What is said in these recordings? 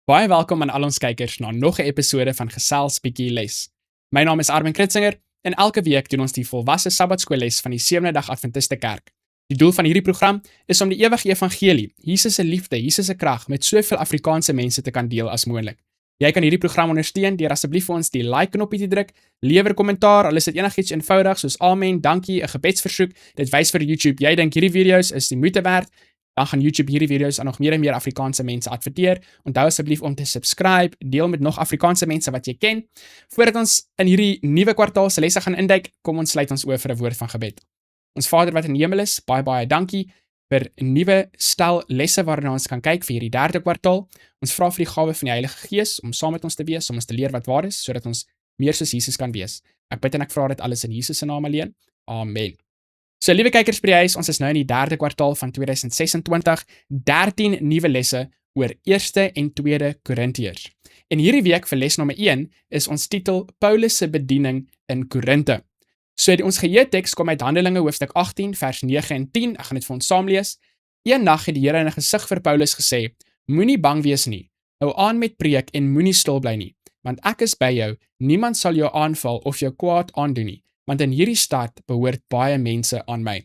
Baie welkom aan al ons kykers na nog 'n episode van Gesels Bietjie Les. My naam is Armin Kritzinger en elke week doen ons die volwasse Sabbatskoolles van die Sewende Dag Adventiste Kerk. Die doel van hierdie program is om die ewige evangelie, Jesus se liefde, Jesus se krag met soveel Afrikaanse mense te kan deel as moontlik. Jy kan hierdie program ondersteun deur asseblief vir ons die like knoppie te druk, lewer kommentaar, al is dit enigiets eenvoudig soos amen, dankie, 'n gebedsversoek. Dit wys vir YouTube jy dink hierdie video's is die moeite werd. Dan gaan YouTube hierdie video's aan nog meer en meer Afrikaanse mense adverteer. Onthou asseblief om te subscribe, deel met nog Afrikaanse mense wat jy ken. Voordat ons in hierdie nuwe kwartaal se lesse gaan induik, kom ons sluit ons oë vir 'n woord van gebed. Ons Vader wat in die hemel is, baie dankie vir 'n nuwe stel lesse waarna ons kan kyk vir hierdie derde kwartaal. Ons vra vir die gawe van die Heilige Gees om saam met ons te wees, om ons te leer wat waar is, sodat ons meer soos Jesus kan wees. Ek bid en ek vra dit alles in Jesus se naam alleen. Amen. So, liewe kykers by die huis, ons is nou in die derde kwartaal van 2026, 13 nuwe lesse oor 1ste en 2de Korintiërs. En hierdie week vir les nommer 1 is ons titel Paulus se bediening in Korinte. So, ons geheeteks kom uit Handelinge hoofstuk 18 vers 9 en 10, ek gaan dit vir ons saam lees. Eendag het die Here in 'n gesig vir Paulus gesê, moenie bang wees nie, hou aan met preek en moenie stil bly nie, want ek is by jou, niemand sal jou aanval of jou kwaad aandoen nie. Want in hierdie stad behoort baie mense aan my.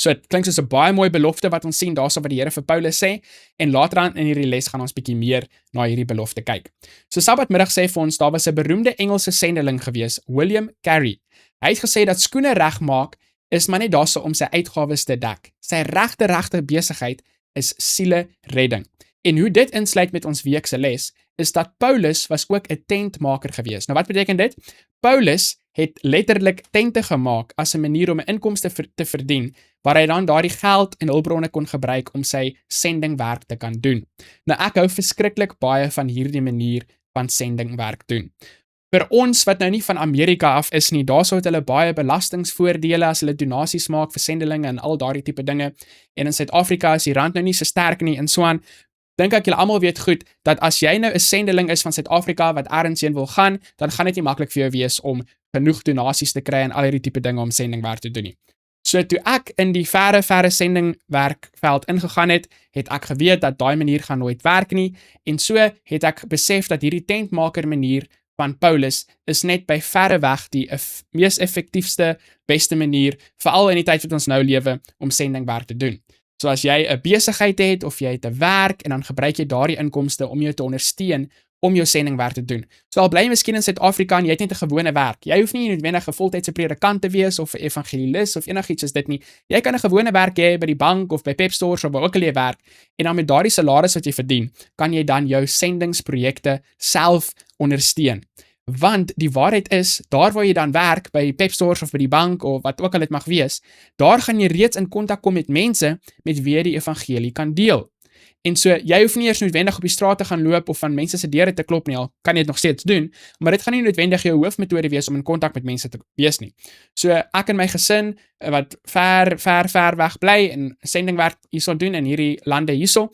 So dit klink soos 'n baie mooi belofte wat ons sien daarso wat die Here vir Paulus sê, en later aan in hierdie les gaan ons bietjie meer na hierdie belofte kyk. So Sabbatmiddag sê vir ons, daar was 'n beroemde Engelse sendeling gewees, William Carey. Hy het gesê dat skoene regmaak is maar net daarso om sy uitgawes te dek. Sy regte besigheid is siele redding. En hoe dit insluit met ons week se les, is dat Paulus was ook 'n tentmaker gewees. Nou wat beteken dit? Paulus het letterlik tente gemaak as 'n manier om 'n inkomste te verdien, waar hy dan daardie geld en hulpbronne kon gebruik om sy sendingwerk te kan doen. Nou ek hou verskriklik baie van hierdie manier van sendingwerk doen. Vir ons wat nou nie van Amerika af is nie, daar sou hulle baie belastingvoordele as hulle donasies maak vir sendelinge en al daardie tipe dinge. En in Suid-Afrika is die rand nou nie so sterk nie en so aan. Dink ek julle almal weet goed, dat as jy nou 'n sendeling is van Suid-Afrika wat ergens heen wil gaan, dan gaan dit nie maklik vir jou wees om genoeg donasies te kry en al hierdie tipe dinge om sendingwerk te doen nie. So toe ek in die verre sendingwerkveld ingegaan het, het ek geweet dat daai manier gaan nooit werk nie, en so het ek besef dat hierdie tentmaker manier van Paulus is net by verre weg die mees effektiefste, beste manier, veral in die tyd wat ons nou lewe, om sendingwerk te doen. So as jy 'n besigheid het of jy het 'n werk en dan gebruik jy daardie inkomste om jou te ondersteun om jou sendingwerk te doen. So al bly jy miskien in Suid-Afrika en jy het net 'n gewone werk. Jy hoef nie noodwendig 'n voltydse predikant te wees of 'n evangelis of enigiets soos dit nie. Jy kan 'n gewone werk hê by die bank of by Pep Stores of waar ook al jy werk, en dan met daardie salaris wat jy verdien, kan jy dan jou sendingsprojekte self ondersteun. Want die waarheid is, daar waar jy dan werk, by Pep Stores of by die bank of wat ook al dit mag wees, daar gaan jy reeds in kontak kom met mense met wie jy die evangelie kan deel. En so, jy hoef nie eers noodwendig op die straat te gaan loop of van mense se deure te klop nie, al kan jy dit nog steeds doen, maar dit gaan nie noodwendig jou hoofmetode wees om in kontak met mense te wees nie. So, ek en my gesin, wat ver weg bly en sendingwerk hierso doen in hierdie lande hierso,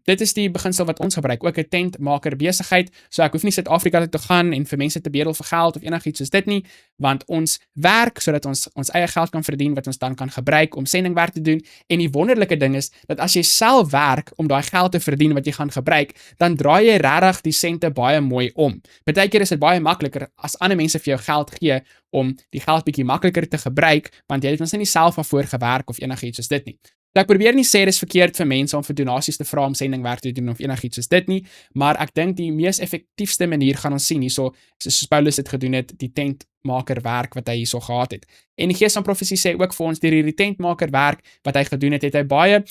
dit is die beginsel wat ons gebruik, ook 'n tentmaker besigheid, so ek hoef nie Suid-Afrika toe te gaan en vir mense te bedel vir geld of enigiets soos dit nie, want ons werk sodat ons eie geld kan verdien wat ons dan kan gebruik om sendingwerk te doen. En die wonderlike ding is dat as jy self werk om daai geld te verdien wat jy gaan gebruik, dan draai jy regtig die sente baie mooi om. Partykeer is dit baie makliker as ander mense vir jou geld gee om die geld bietjie makliker te gebruik, want jy het mos nie self daarvoor gewerk of enigiets soos dit nie. Ek probeer nie sê dis verkeerd vir mense om vir donasies te vra om sendingwerk te doen of enigiets soos dit nie, maar ek dink die mees effektiefste manier gaan ons sien hierso, soos Paulus dit gedoen het, die tentmaker werk wat hy hierso gehad het. En die Gees van Profesie sê ook vir ons, deur hierdie tentmaker werk wat hy gedoen het, het hy baie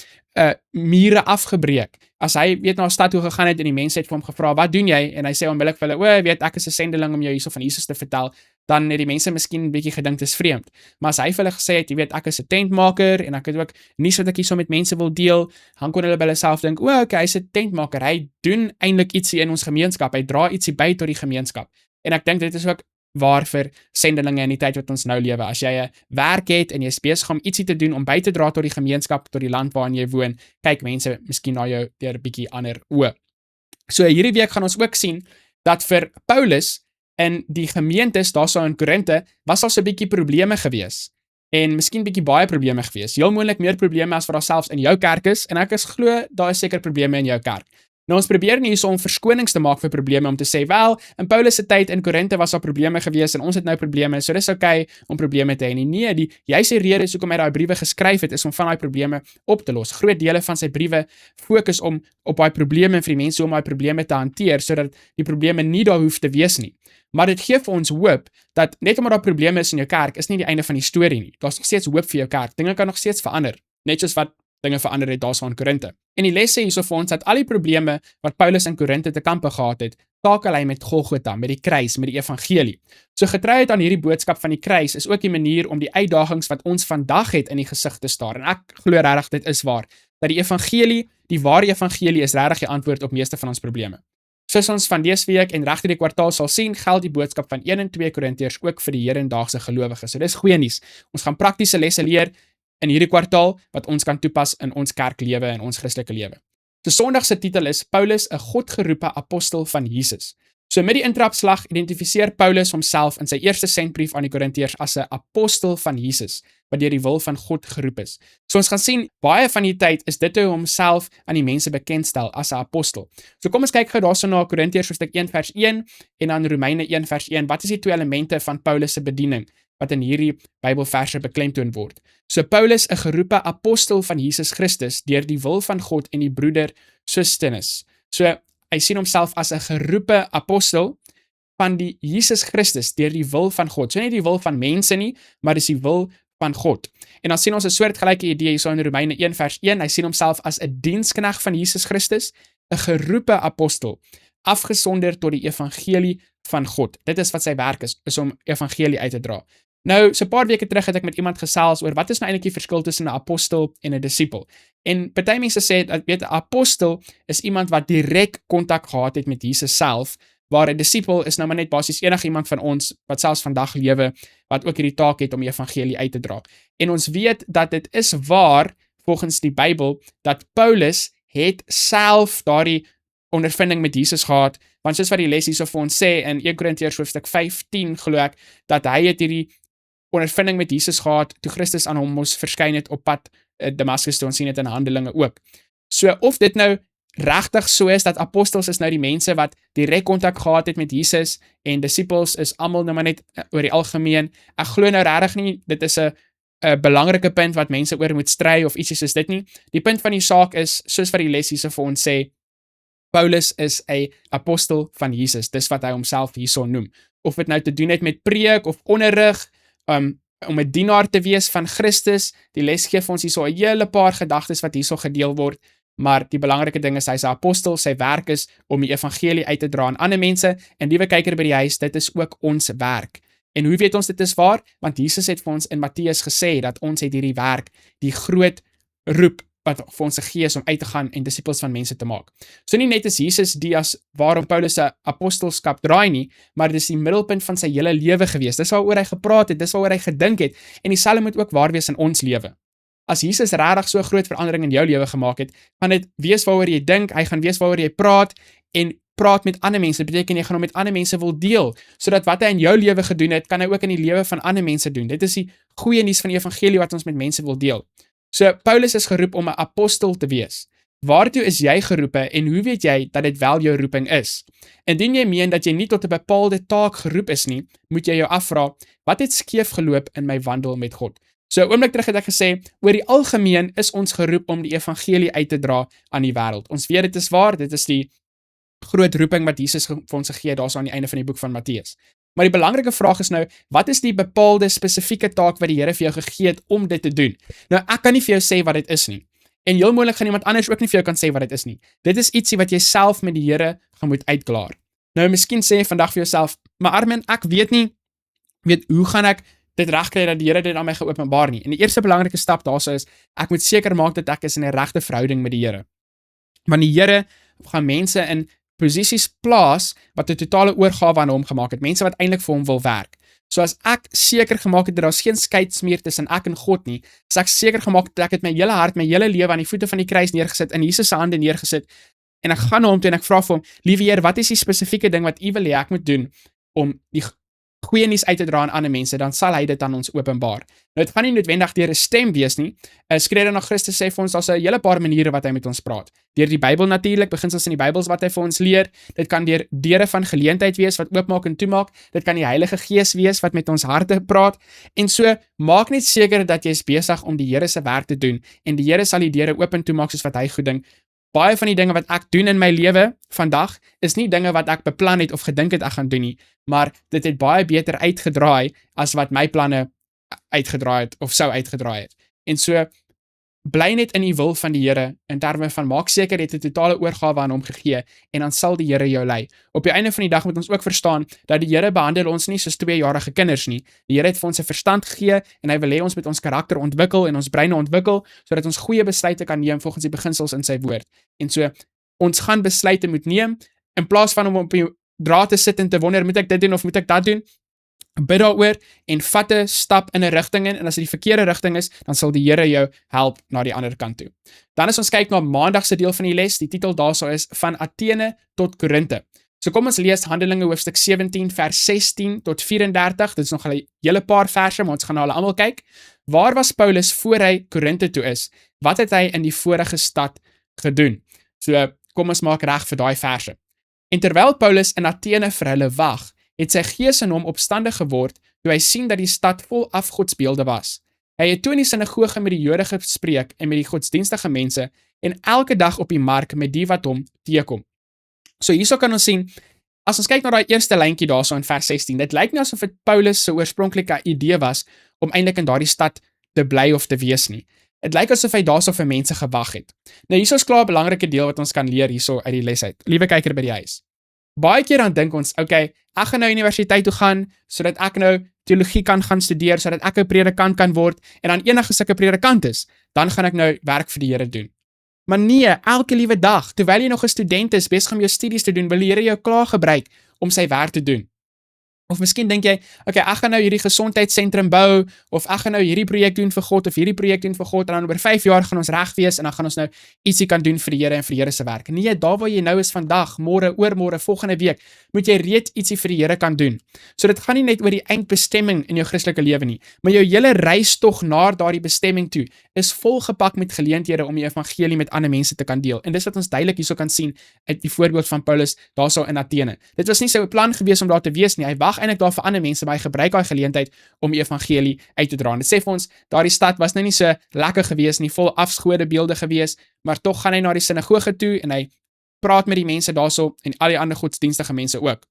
mure afgebreek. As hy na 'n stad toe gegaan het en die mense het vir hom gevra, wat doen jy? En hy sê onmiddellik vir hulle, ek is 'n sendeling om jou hierso van Jesus te vertel, dan het die mense miskien 'n bietjie gedink dit is vreemd. Maar as hy vir hulle gesê het, ek is 'n tentmaker en ek het ook nuus wat ek hierso met mense wil deel, dan kon hulle by hulle self dink, okay, hy's 'n tentmaker, hy doen eintlik ietsie in ons gemeenskap, hy dra ietsie by tot die gemeenskap. En ek dink dit is ook waar vir sendelinge in die tyd wat ons nou lewe. As jy 'n werk het en jy is besig om ietsie te doen om by te dra tot die gemeenskap, tot die land waarin jy woon, kyk mense miskien na jou deur 'n bietjie ander oë. So hierdie week gaan ons ook sien dat vir Paulus in die gemeentes daarso in Korinte was daar so 'n bietjie probleme gewees. En miskien bietjie baie probleme gewees. Heel moontlik meer probleme as wat daar selfs in jou kerk is, en ek is glo daar is seker probleme in jou kerk. Nou ons probeer nie hierso om verskonings te maak vir probleme om te sê, wel, in Paulus se tyd in Korinthe was daar probleme gewees en ons het nou probleme, so dis okay om probleme te hê nie. Nee, die juiste rede is hoekom hy daai briewe geskryf het, is om van daai probleme op te los. Groot dele van sy briewe fokus op daai probleme vir die mense om daai probleme te hanteer, sodat die probleme nie daar hoef te wees nie. Maar dit gee vir ons hoop dat net omdat daar probleme is in jou kerk, is nie die einde van die storie nie. Daar's nog steeds hoop vir jou kerk. Dinge kan nog steeds verander, net soos wat dinge verander het daarso in Korinthe. En die les sê hierso vir ons dat al die probleme wat Paulus in Korinthe te kampe gehad het, takel hy met Golgotha, met die kruis, met die evangelie. So getrouheid aan hierdie boodskap van die kruis is ook die manier om die uitdagings wat ons vandag het in die gesig te staar. En ek glo regtig dit is waar, dat die evangelie, die ware evangelie is regtig die antwoord op meeste van ons probleme. Soos ons van dese week en regtig die kwartaal sal sien, geld die boodskap van 1 en 2 Korintiërs ook vir die hedendaagse gelowiges. So dis goeie nuus. Ons gaan praktiese lesse leer in hierdie kwartaal wat ons kan toepas in ons kerklewe en ons Christelike lewe. So Sondag se titel is Paulus, 'n godgeroepe apostel van Jesus. So met die intrapslag identifiseer Paulus homself in sy eerste sendbrief aan die Korintiërs as 'n apostel van Jesus, wat deur die wil van God geroep is. So ons gaan sien, baie van die tyd is dit hoe homself aan die mense bekendstel as 'n apostel. So kom ons kyk gou daarso na Korintiërs hoofstuk 1 vers 1 en dan Romeine 1 vers 1. Wat is die twee elemente van Paulus se bediening wat in hierdie Bybelverse beklemtoon word? So Paulus, 'n geroepe apostel van Jesus Christus deur die wil van God en die broeder Sosthenes. So hy sien homself as 'n geroepe apostel van die Jesus Christus deur die wil van God. So nie die wil van mense nie, maar dis die wil van God. En dan sien ons 'n soortgelyke idee hierso in Romeine 1 vers 1. Hy sien homself as 'n diensknegt van Jesus Christus, 'n geroepe apostel, afgesonder tot die evangelie van God. Dit is wat sy werk is om evangelie uit te dra. Nou, so 'n paar weke terug het ek met iemand gesels oor wat is nou eintlik die verskil tussen 'n apostel en 'n disipel. En party mense sê dat 'n apostel is iemand wat direk kontak gehad het met Jesus self, waar 'n disipel is nou maar net basies enigiemand van ons wat selfs vandag lewe wat ook hierdie taak het om die evangelie uit te dra. En ons weet dat dit is waar volgens die Bybel dat Paulus het self daardie ondervinding met Jesus gehad, want soos wat die les hierso vir ons sê in 1 Korintiërs hoofstuk 15 glo ek dat hy het hierdie ondervinding met Jesus gehad toe Christus aan hom moes verskyn het op pad Damaskus toe, ons sien dit in Handelinge ook. So of dit nou regtig so is dat apostels is nou die mense wat direk kontak gehad het met Jesus en disciples is almal nou maar net oor die algemeen. Ek glo nou regtig nie dit is 'n belangrike punt wat mense oor moet stry of ietsie soos dit nie. Die punt van die saak is, soos wat die les hierso vir ons sê, Paulus is 'n apostel van Jesus. Dis wat hy homself hierso noem. Of dit nou te doen het met preek of onderrig, om 'n dienaar te wees van Christus. Die les gee vir ons hierso 'n hele paar gedagtes wat hierso gedeel word, maar die belangrike ding is hy's 'n apostel, sy werk is om die evangelie uit te dra aan ander mense, en liewe kyker by die huis, dit is ook ons werk. En hoe weet ons dit is waar? Want Jesus het vir ons in Matteus gesê dat ons het hierdie werk, die groot roep wat vir ons gegee is om uit te gaan en disippels van mense te maak. So nie net is Jesus die as waarom Paulus se apostelskap draai nie, maar dit is die middelpunt van sy hele lewe gewees. Dis waaroor hy gepraat het, dis waaroor hy gedink het, en dieselfde moet ook waar wees in ons lewe. As Jesus regtig so groot verandering in jou lewe gemaak het, gaan dit wees waaroor jy dink, hy gaan wees waaroor jy praat, en praat met ander mense, dit beteken jy gaan hom met ander mense wil deel, sodat wat hy in jou lewe gedoen het, kan hy ook in die lewe van ander mense doen. Dit is die goeie nuus van die evangelie wat ons met mense wil deel. So, Paulus is geroep om 'n apostel te wees. Waartoe is jy geroepe en hoe weet jy dat dit wel jou roeping is? Indien jy meen dat jy nie tot 'n bepaalde taak geroep is nie, moet jy jou afvra, wat het skeef geloop in my wandel met God? So, 'n oomblik terug het ek gesê, oor die algemeen is ons geroep om die evangelie uit te dra aan die wêreld. Ons weet dit is waar, dit is die groot roeping wat Jesus vir ons gegee het, daarso aan die einde van die boek van Matteus. Maar die belangrike vraag is nou, wat is die bepaalde spesifieke taak wat die Here vir jou gegee het om dit te doen? Nou, ek kan nie vir jou sê wat dit is nie. En heel moontlik gaan iemand anders ook nie vir jou kan sê wat dit is nie. Dit is ietsie wat jy self met die Here gaan moet uitklaar. Nou, miskien sê jy vandag vir jouself, maar Armin, ek weet nie, hoe gaan ek dit regkry dat die Here dit aan my geopenbaar nie? En die eerste belangrike stap daarso is, ek moet seker maak dat ek is in 'n regte verhouding met die Here. Want die Here gaan mense in posisies plaas wat 'n totale oorgawe aan hom gemaak het, mense wat eintlik vir hom wil werk. So as ek seker gemaak het dat daar's geen skeid meer tussen ek en God nie, as ek seker gemaak het dat ek het my hele hart, my hele lewe aan die voete van die kruis neergesit, in Jesus se hande neergesit, en ek gaan na hom toe en ek vra vir hom, liewe Heer, wat is die spesifieke ding wat U wil hê ek moet doen om die goeie nuus uit te dra aan ander mense, dan sal hy dit aan ons openbaar. Nou, dit gaan nie noodwendig deur 'n stem wees nie. Skrede na Christus sê vir ons, daar's 'n hele paar maniere wat hy met ons praat. Deur die Bybel natuurlik, beginsels in die Bybels wat hy vir ons leer. Dit kan deur deure van geleentheid wees wat oopmaak en toemaak. Dit kan die Heilige Gees wees wat met ons harte praat. En so, maak net seker dat jy is besig om die Here se werk te doen en die Here sal die deure oop en toemaak soos wat hy goed dink. Baie van die dinge wat ek doen in my lewe vandag is nie dinge wat ek beplan het of gedink het ek gaan doen nie, maar dit het baie beter uitgedraai as wat my planne uitgedraai het of sou uitgedraai het. En so, bly net in die wil van die Here in terme van maak seker jy het 'n totale oorgawe aan hom gegee en dan sal die Here jou lei. Op die einde van die dag moet ons ook verstaan dat die Here behandel ons nie soos 2-jarige kinders nie. Die Here het vir ons 'n verstand gegee en hy wil hê ons moet ons karakter ontwikkel en ons breine ontwikkel sodat ons goeie besluite kan neem volgens die beginsels in sy woord. En so, ons gaan besluite moet neem in plaas van om op die draad te sit en te wonder, moet ek dit doen of moet ek dat doen? Bid daaroor en vat 'n stap in 'n rigting in, en as dit die verkeerde rigting is, dan sal die Here jou help na die ander kant toe. Dan as ons kyk na maandag se deel van die les, die titel daarso is Van Athene tot Korinte. So kom ons lees Handelinge hoofstuk 17 vers 16 tot 34. Dit is nog 'n hele paar verse, maar ons gaan na hulle almal kyk. Waar was Paulus voor hy Korinte toe is? Wat het hy in die vorige stad gedoen? So kom ons maak reg vir daai verse. En terwyl Paulus in Athene vir hulle wag, het sy gees in hom opstandig geword, toe hy sien dat die stad vol afgodsbeelde was. Hy het toe in die sinagoge met die Jode gespreek en met die godsdienstige mense, en elke dag op die mark met die wat hom teekom. So hierso kan ons sien, as ons kyk na daai eerste lyntjie daarso in vers 16, dit lyk nie asof dit Paulus se oorspronklike idee was, om eintlik in daardie stad te bly of te wees nie. Dit lyk asof hy daarso vir mense gewag het. Nou hierso is klaar 'n belangrike deel wat ons kan leer hierso uit die les uit. Liewe kyker by die huis. Baie keer dan dink ons, okay, ek gaan nou universiteit toe gaan, sodat ek nou teologie kan gaan studeer, sodat ek 'n predikant kan word, en dan enige as ek 'n predikant is, dan gaan ek nou werk vir die Here doen. Maar nee, elke liewe dag, terwyl jy nog 'n student is, besig om jou studies te doen, wil die Here jou klaar gebruik om sy werk te doen. Of miskien dink jy, okay, ek gaan nou hierdie gesondheidssentrum bou, of ek gaan nou hierdie projek doen vir God, of hierdie projek doen vir God, en dan oor 5 jaar gaan ons reg wees, en dan gaan ons nou ietsie kan doen vir die Here en vir die Here se werk. Nee, daar waar jy nou is vandag, môre, oormôre, volgende week, moet jy reeds ietsie vir die Here kan doen. So dit gaan nie net oor die eindbestemming in jou Christelike lewe nie, maar jou hele reistog na daardie bestemming toe, is volgepak met geleenthede om die evangelie met ander mense te kan deel. En dis wat ons duidelik hierso kan sien uit die voorbeeld van Paulus daarso in Athene. Dit was nie sy plan gewees om daar te wees nie, hy wag eintlik daar vir ander mense, maar hy gebruik daai geleentheid om die evangelie uit te dra. En dit sê vir ons, daardie stad was nou nie so lekker gewees nie, vol afgodebeelde gewees, maar tog gaan hy na die sinagoge toe en hy praat met die mense daarso en al die ander godsdienstige mense ook.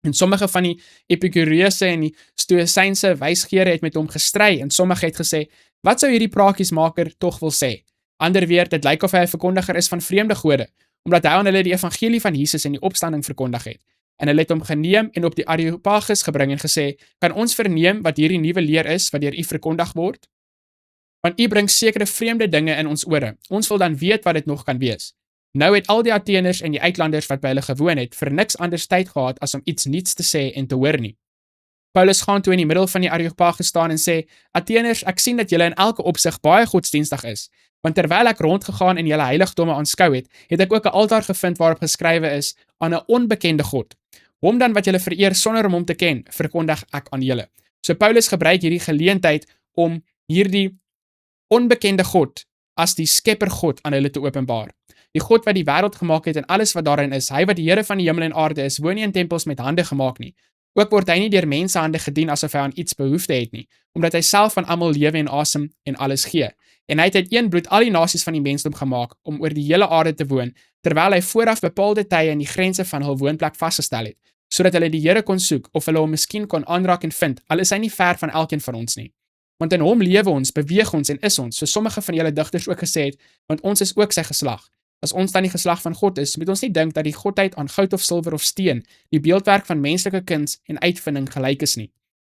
En sommige van die Epikureëse en die Stoïsynse wysgeere het met hom gestry en sommige het gesê, wat sou hierdie praatjiesmaker tog wil sê? Ander weer, dit lyk of hy 'n verkondiger is van vreemde gode, omdat hy aan hulle die evangelie van Jesus en die opstanding verkondig het. En hulle het hom geneem en op die Areopagus gebring en gesê, kan ons verneem wat hierdie nuwe leer is, wat deur u verkondig word? Want u bring sekere vreemde dinge in ons ore. Ons wil dan weet wat dit nog kan wees. Nou het al die Atheners en die uitlanders wat by hulle gewoon het, vir niks anders tyd gehad as om iets niets te sê en te hoor nie. Paulus gaan toe in die middel van die Areopagus staan en sê, Atheners, ek sien dat julle in elke opsig baie godsdienstig is, want terwyl ek rondgegaan en julle heiligdomme aanskou het ek ook 'n altaar gevind waarop geskrywe is, aan 'n onbekende God. Hom dan wat julle vereer sonder om hom te ken, verkondig ek aan julle. So Paulus gebruik hierdie geleentheid om hierdie onbekende God as die skepper God aan hulle te openbaar. Die God wat die wêreld gemaak het en alles wat daarin is, hy wat die Here van die hemel en aarde is, woon nie in tempels met hande gemaak nie. Ook word hy nie deur mensehande gedien asof hy aan iets behoefte het nie, omdat hy self van almal lewe en asem en alles gee. En hy het uit een bloed al die nasies van die mensdom gemaak om oor die hele aarde te woon, terwyl hy vooraf bepaalde tye in die grense van hul woonplek vasgestel het, sodat hulle die Here kon soek of hulle hom miskien kon aanraak en vind, al is hy nie ver van elkeen van ons nie. Want in hom lewe ons, beweeg ons en is ons, so sommige van julle digters ook gesê het, want ons is ook sy geslag. As ons dan die geslag van God is, moet ons nie dink dat die godheid aan goud of silwer of steen, die beeldwerk van menslike kuns en uitvinding gelyk is nie.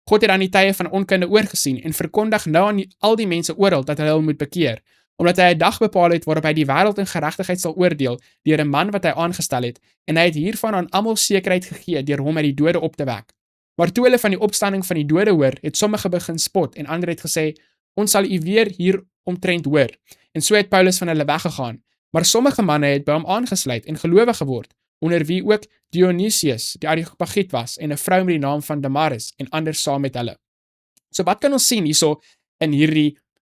God het aan die tye van onkunde oorgesien en verkondig nou aan al die mense oral dat hulle moet bekeer, omdat hy 'n dag bepaal het waarop hy die wêreld in geregtigheid sal oordeel deur 'n man wat hy aangestel het, en hy het hiervan aan almal sekerheid gegee deur hom uit die dode op te wek. Maar toe hulle van die opstanding van die dode hoor, het sommige begin spot en ander het gesê, ons sal u weer hier omtrent hoor. En so het Paulus van hulle weggegaan. Maar sommige manne het by hom aangesluit en gelowig geword, onder wie ook Dionysius, die Areopagiet was, en 'n vrou met die naam van Damaris, en ander saam met hulle. So wat kan ons sien hierso in hierdie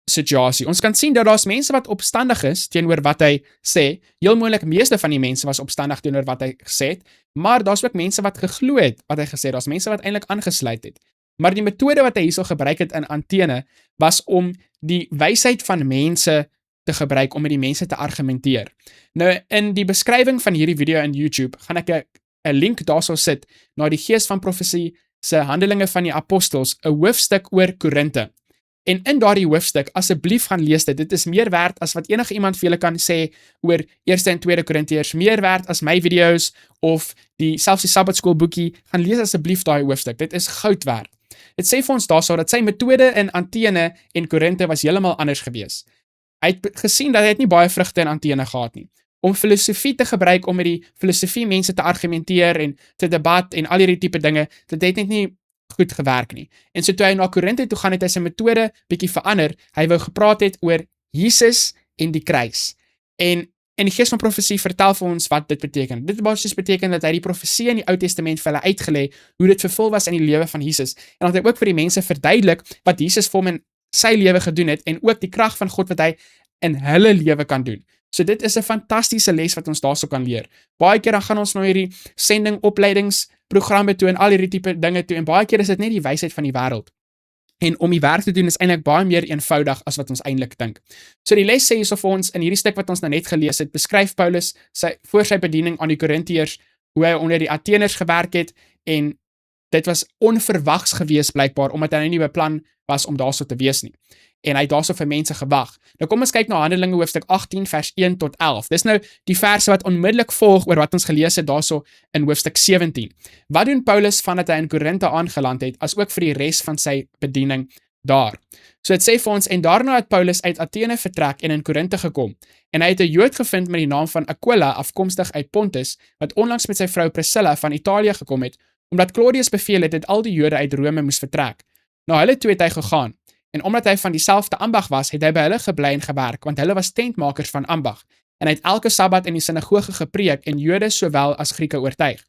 situasie? Ons kan sien dat daar's mense wat opstandig is teenoor wat hy sê. Heel moontlik meeste van die mense was opstandig teenoor wat hy gesê het, maar daar's ook mense wat geglo het wat hy gesê het. Daar's mense wat eintlik aangesluit het. Maar die metode wat hy hierso gebruik het in Athene was om die wysheid van mense te gebruik om met die mense te argumenteer. Nou, in die beskrywing van hierdie video in YouTube gaan ek 'n link daarso sit na die Gees van Profesie se Handelinge van die Apostels, 'n hoofstuk oor Korinte. En in daardie hoofstuk, asseblief gaan lees dit. Dit is meer werd as wat enige iemand vir julle kan sê oor 1 en 2 Korintiërs, meer werd as my video's of selfs die Sabbatskool boekie. Gaan lees asseblief daai hoofstuk. Dit is goud werd. Dit sê vir ons daarso dat sy metode in Athene en Korinte was heeltemal anders gewees. Hy het gesien dat hy het nie baie vrugte in Athene gehad nie. Om filosofie te gebruik om met die filosofie mense te argumenteer en te debat en al hierdie tipe dinge, dit het net nie goed gewerk nie. En so toe hy na Korinte toe gaan, het hy sy metode bietjie verander. Hy wou gepraat het oor Jesus en die kruis. En die Gees van Profesie vertel vir ons wat dit beteken. Dit basies beteken dat hy die profesie in die Ou Testament vir hulle uitgelê hoe dit vervul was in die lewe van Jesus. En dat hy ook vir die mense verduidelik wat Jesus vir hom in sy lewe gedoen het en ook die krag van God wat hy in hulle lewe kan doen. So dit is 'n fantastiese les wat ons daarso kan leer. Baie keer dan gaan ons na hierdie sending opleidingsprogramme toe en al hierdie tipe dinge toe en baie keer is dit net die wysheid van die wêreld. En om die werk te doen is eintlik baie meer eenvoudig as wat ons eintlik dink. So die les sê hierso vir ons in hierdie stuk wat ons nou net gelees het, beskryf Paulus voor sy bediening aan die Korintiërs hoe hy onder die Atheners gewerk het en dit was onverwags gewees blykbaar omdat hy nie beplan was om daarso te wees nie. En hy het daarso vir mense gewag. Nou kom ons kyk na Handelinge hoofstuk 18 vers 1 tot 11. Dis nou die verse wat onmiddellik volg oor wat ons gelees het daarso in hoofstuk 17. Wat doen Paulus vandat hy in Korinte aangeland het, as ook vir die res van sy bediening daar? So dit sê vir ons, en daarna het Paulus uit Athene vertrek en in Korinte gekom. En hy het 'n Jood gevind met die naam van Aquila, afkomstig uit Pontus, wat onlangs met sy vrou Priscilla van Italië gekom het, omdat Claudius beveel het dat al die Jode uit Rome moes vertrek. Nou hulle twee het hy gegaan. En omdat hy van dieselfde ambag was, het hy by hulle gebly en gewerk, want hulle was tentmakers van ambag. En hy het elke Sabbat in die sinagoge gepreek en Jode sowel as Grieke oortuig.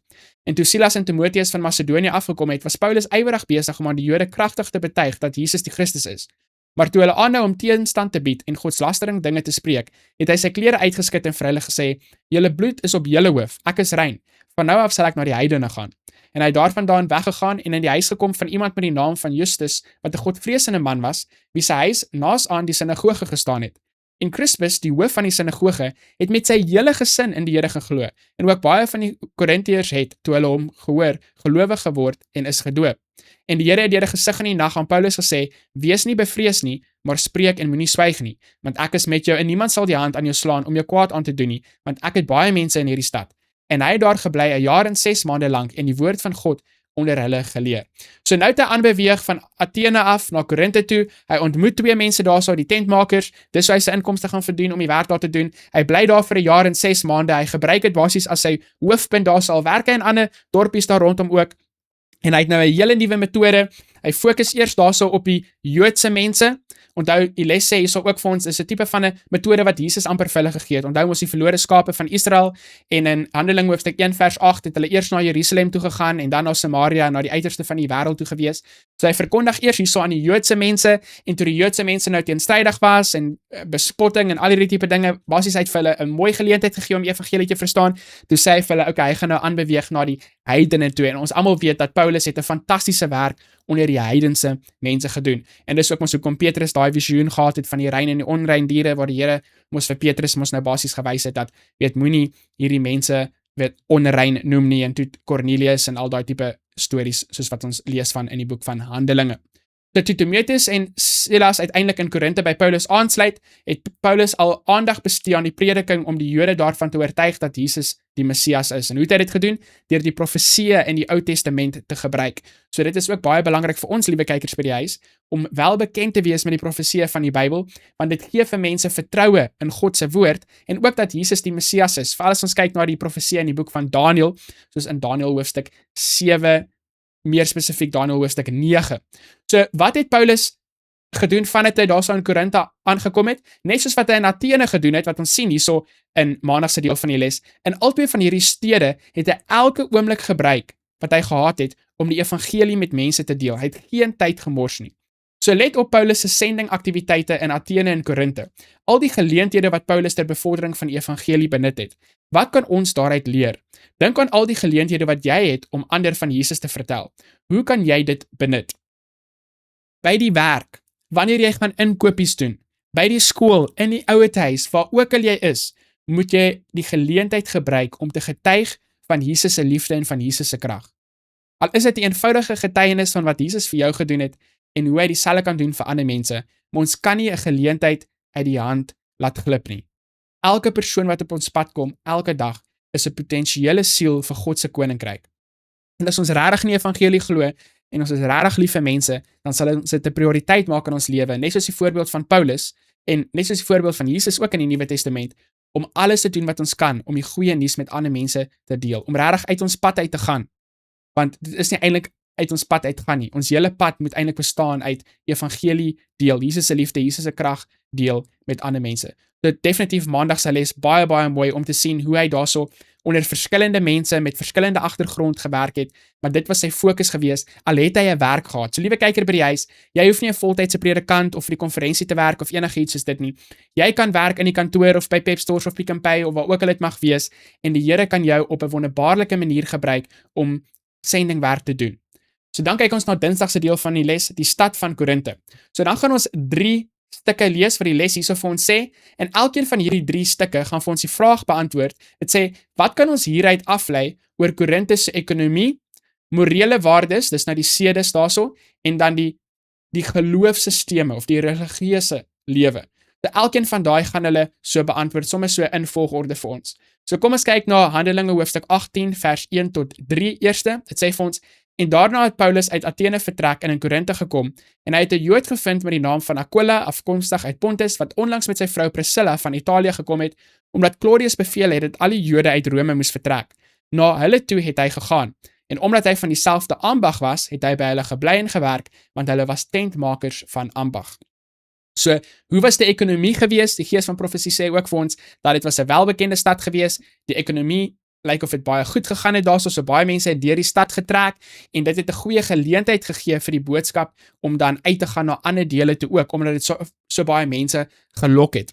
En toe Silas en Timoteus van Macedonië afgekom het, was Paulus ywerig besig om aan die Jode kragtig te betuig dat Jesus die Christus is. Maar toe hulle aanhou om teenstand te bied en godslastering dinge te spreek, het hy sy klere uitgeskit en vir hulle gesê: "Julle bloed is op julle hoof, ek is rein. Van nou af sal ek na die heidene gaan." En hy het daarvandaan weggegaan en in die huis gekom van iemand met die naam van Justus, wat 'n godvreesende man was, wie sy huis naas aan die sinagoge gestaan het. En Crispus, die hoof van die sinagoge, het met sy hele gesin in die Here geglo, en ook baie van die Korintiërs het, toe hulle hom gehoor, gelowig geword en is gedoop. En die Here het deur 'n gesig in die nag aan Paulus gesê: "Wees nie bevrees nie, maar spreek en moenie swyg nie, want ek is met jou en niemand sal die hand aan jou slaan om jou kwaad aan te doen nie, want ek het baie mense in hierdie stad." En hy het daar gebly 1 jaar en 6 maande lank en die woord van God onder hulle geleer. So nou het hy aanbeweeg van Athene af na Korinte toe. Hy ontmoet 2 mense daarso, die tentmakers. Dis hoe hy sy inkomste gaan verdien om die werk daar te doen. Hy bly daar vir 1 jaar en 6 maande. Hy gebruik dit basies as sy hoofpunt daarso. Al werk hy in ander dorpies daar rondom ook. En hy het nou 'n hele nuwe metode. Hy fokus eers daarso op die Joodse mense. Onthou, die les sê hierso ook vir ons, is 'n tipe van 'n metode wat Jesus amper vir hulle gegee het. Onthou ons die verlore skape van Israel, en in Handelinge hoofstuk 1 vers 8 het hulle eers na Jerusalem toe gegaan en dan na Samaria, na die uiterste van die wêreld toe gewees. So hy verkondig eers hierso aan die Joodse mense, en toe die Joodse mense nou teenstrydig was en bespotting en al hierdie tipe dinge, basies hy het vir hulle 'n mooi geleentheid gegee om die evangelie te verstaan. Toe sê hy vir hulle, okay, hy gaan nou aanbeweeg na die heidene toe, en ons almal weet dat Paulus het 'n fantastiese werk onder die heidense mense gedoen. En dis ook mos hoekom Petrus daai visioen gehad het van die rein en die onrein diere, waar die Here mos vir Petrus mos nou basies gewys het dat moenie hierdie mense onrein noem nie, en toe Cornelius en al daai tipe stories soos wat ons lees van in die boek van Handelinge. Toe Timoteus en Silas uiteindelik in Korinte by Paulus aansluit, het Paulus al aandag bestee aan die prediking om die Jode daarvan te oortuig dat Jesus die Messias is. En hoe het hy dit gedoen? Deur die profesieë in die Ou Testament te gebruik. So dit is ook baie belangrik vir ons, liewe kykers by die huis, om wel bekend te wees met die profesieë van die Bybel, want dit gee vir mense vertroue in God se woord, en ook dat Jesus die Messias is. Veral as ons kyk na die profesieë in die boek van Daniël, soos in Daniël hoofstuk 7, meer spesifiek Daniël hoofstuk 9. So wat het Paulus gedoen vandat hy daarso in Korinthe aangekom het, net soos wat hy in Athene gedoen het, wat ons sien hierso in maandag se deel van die les. In albei van hierdie stede het hy elke oomblik gebruik wat hy gehad het om die evangelie met mense te deel. Hy het geen tyd gemors nie. So let op Paulus se sendingaktiwiteite in Athene en Korinthe. Al die geleenthede wat Paulus ter bevordering van die evangelie benut het. Wat kan ons daaruit leer? Dink aan al die geleenthede wat jy het om ander van Jesus te vertel. Hoe kan jy dit benut? By die werk, wanneer jy gaan inkopies doen, by die skool, in die ouerhuis, waar ook al jy is, moet jy die geleentheid gebruik om te getuig van Jesus se liefde en van Jesus se krag. Al is dit 'n eenvoudige getuienis van wat Jesus vir jou gedoen het en hoe hy dieselfde kan doen vir ander mense, maar ons kan nie 'n geleentheid uit die hand laat glip nie. Elke persoon wat op ons pad kom, elke dag, is 'n potensiële siel vir God se koninkryk. En as ons regtig in die evangelie glo en ons is regtig lief vir mense, dan sal ons dit 'n prioriteit maak in ons lewe, net soos die voorbeeld van Paulus en net soos die voorbeeld van Jesus ook in die Nuwe Testament, om alles te doen wat ons kan om die goeie nuus met ander mense te deel, om regtig uit ons pad uit te gaan. Want dit is nie eintlik uit ons pad uitgaan nie. Ons hele pad moet eintlik bestaan uit evangelie deel, Jesus se liefde, Jesus se krag deel met ander mense. Dit definitief maandag se les baie mooi om te sien hoe hy daarso onder verskillende mense met verskillende agtergrond gewerk het, maar dit was sy fokus gewees, al het hy 'n werk gehad. So liewe kyker by die huis, jy hoef nie 'n voltydse predikant of vir die konferensie te werk of enigiets soos dit nie. Jy kan werk in die kantoor of by Pep Stores of Pick n Pay of waar ook al dit mag wees, en die Here kan jou op 'n wonderbaarlike manier gebruik om sendingwerk te doen. So dan kyk ons na Dinsdag se deel van die les, die stad van Korinthe. So dan gaan ons 3 stukke lees wat die les hierso vir ons sê, en elkeen van hierdie 3 stukke gaan vir ons die vraag beantwoord. Dit sê, wat kan ons hieruit aflei oor Korinthe se ekonomie, morele waardes, dis nou die sedes daarso, en dan die geloofsstelsels of die religieuse lewe. So elkeen van daai gaan hulle so beantwoord, sommer so in volgorde vir ons. So kom ons kyk na Handelinge hoofstuk 18 vers 1 tot 3 eerste. Dit sê vir ons, en daarna het Paulus uit Athene vertrek en in Korinthe gekom, en hy het 'n Jood gevind met die naam van Aquila, afkomstig uit Pontus, wat onlangs met sy vrou Priscilla van Italië gekom het, omdat Claudius beveel het dat al die Jode uit Rome moes vertrek. Na hulle toe het hy gegaan, en omdat hy van dieselfde ambag was, het hy by hulle gebly en gewerk, want hulle was tentmakers van ambag. So, hoe was die ekonomie gewees? Die Gees van Profesie sê ook vir ons, dat dit was 'n welbekende stad gewees, die ekonomie lyk of dit baie goed gegaan het daarso, so baie mense het deur die stad getrek, en dit het 'n goeie geleentheid gegee vir die boodskap om dan uit te gaan na ander dele toe ook, omdat dit so baie mense gelok het.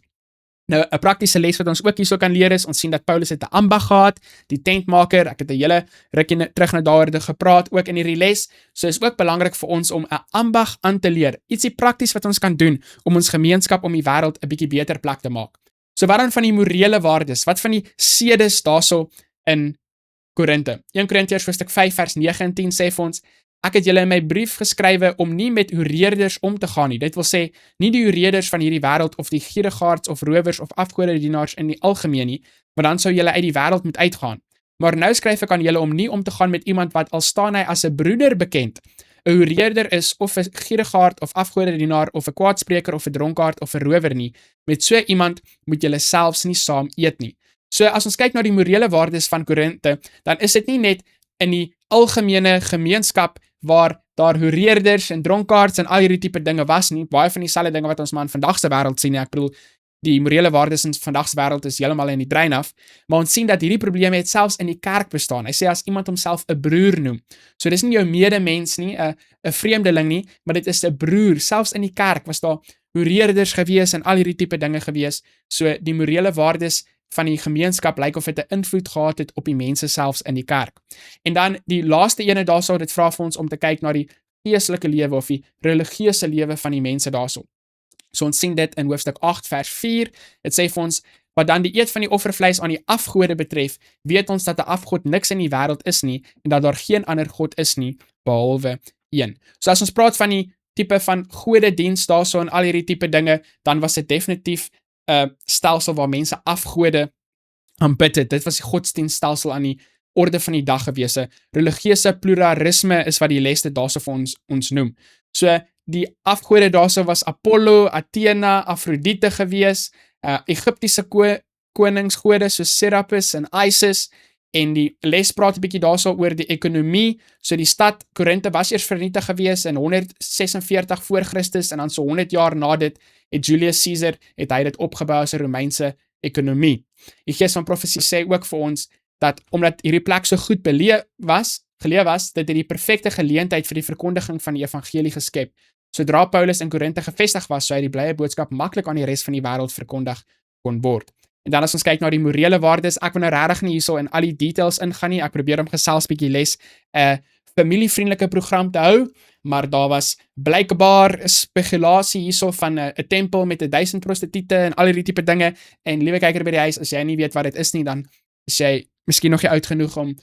Nou, 'n praktiese les wat ons ook hierso kan leer is, ons sien dat Paulus het 'n ambag gehad, die tentmaker, ek het 'n hele rukkie terug na daaroor gepraat, ook in hierdie les, so is ook belangrik vir ons om 'n ambag aan te leer, ietsie prakties wat ons kan doen, om ons gemeenskap, om die wêreld 'n bietjie beter plek te maak. So wat dan van die morele waardes, wat van die sedes daarso in Korinthe? 1 Korintiërs hoofstuk 5 vers 9 en 10 sê vir ons, ek het julle in my brief geskrywe om nie met hoereerders om te gaan nie. Dit wil sê, nie die hoereerders van hierdie wêreld of die gierigaards of rowers of afgodedienaars in die algemeen nie, want dan sou julle uit die wêreld moet uitgaan. Maar nou skryf ek aan julle om nie om te gaan met iemand wat al staan hy as 'n broeder bekend, 'n hoereerder is of 'n gierigaard of afgodedienaar of 'n kwaadspreker of 'n dronkaard of 'n rower nie. Met so iemand moet julle selfs nie saam eet nie. So as ons kyk na die morele waardes van Korinthe, dan is dit nie net in die algemene gemeenskap waar daar hoereerders en dronkaards en al hierdie tipe dinge was nie, baie van dieselfde dinge wat ons maar in vandag se wêreld sien. Ek bedoel, die morele waardes in vandag se wêreld is heeltemal in die drein af, maar ons sien dat hierdie probleme het selfs in die kerk bestaan. Hy sê as iemand homself 'n broer noem, so dis nie jou medemens nie, 'n vreemdeling nie, maar dit is 'n broer. Selfs in die kerk was daar hoereerders gewees en al hierdie tipe dinge gewees. So die morele waardes van die gemeenskap lyk of dit 'n invloed gehad het op die mense selfs in die kerk. En dan die laaste ene daarso, dit vra vir ons om te kyk na die geestelike lewe of die religieuse lewe van die mense daarso. So ons sien dit in hoofstuk 8 vers 4. Dit sê vir ons, wat dan die eet van die offervleis aan die afgode betref, weet ons dat 'n afgod niks in die wêreld is nie en dat daar geen ander god is nie behalwe een. So as ons praat van die tipe van godediens daarso en al hierdie tipe dinge, dan was dit definitief 'n stelsel waar mense afgode aanbid het. Dit was die godsdienststelsel aan die orde van die dag gewees. Religieuse pluralisme is wat die les dit daarso vir ons noem. So die afgode daarso was Apollo, Athena, Afrodite gewees, Egiptiese koningsgode soos Serapis en Isis, En die les praat 'n bietjie daarso oor die ekonomie. So die stad Korinthe was eers vernietig gewees in 146 voor Christus en dan so 100 jaar na dit het Julius Caesar het hy dit opgebou as 'n Romeinse ekonomie. Die gees van profesie sê ook vir ons dat omdat hierdie plek so goed geleë was, dit het die perfekte geleentheid vir die verkondiging van die evangelie geskep. Sodra Paulus in Korinthe gevestig was, sou hy die blye boodskap maklik aan die res van die wêreld verkondig kon word. En dan as ons kyk na die morele waardes, ek wil nou regtig nie hierso in al die details ingaan nie. Ek probeer om gesels bietjie les 'n familievriendelike program te hou, maar daar was blykbaar spekulasie hierso van 'n tempel met 1000 prostituie en al hierdie tipe dinge. En liewe kyker by die huis, as jy nie weet wat dit is nie, dan is jy miskien nog nie oud genoeg om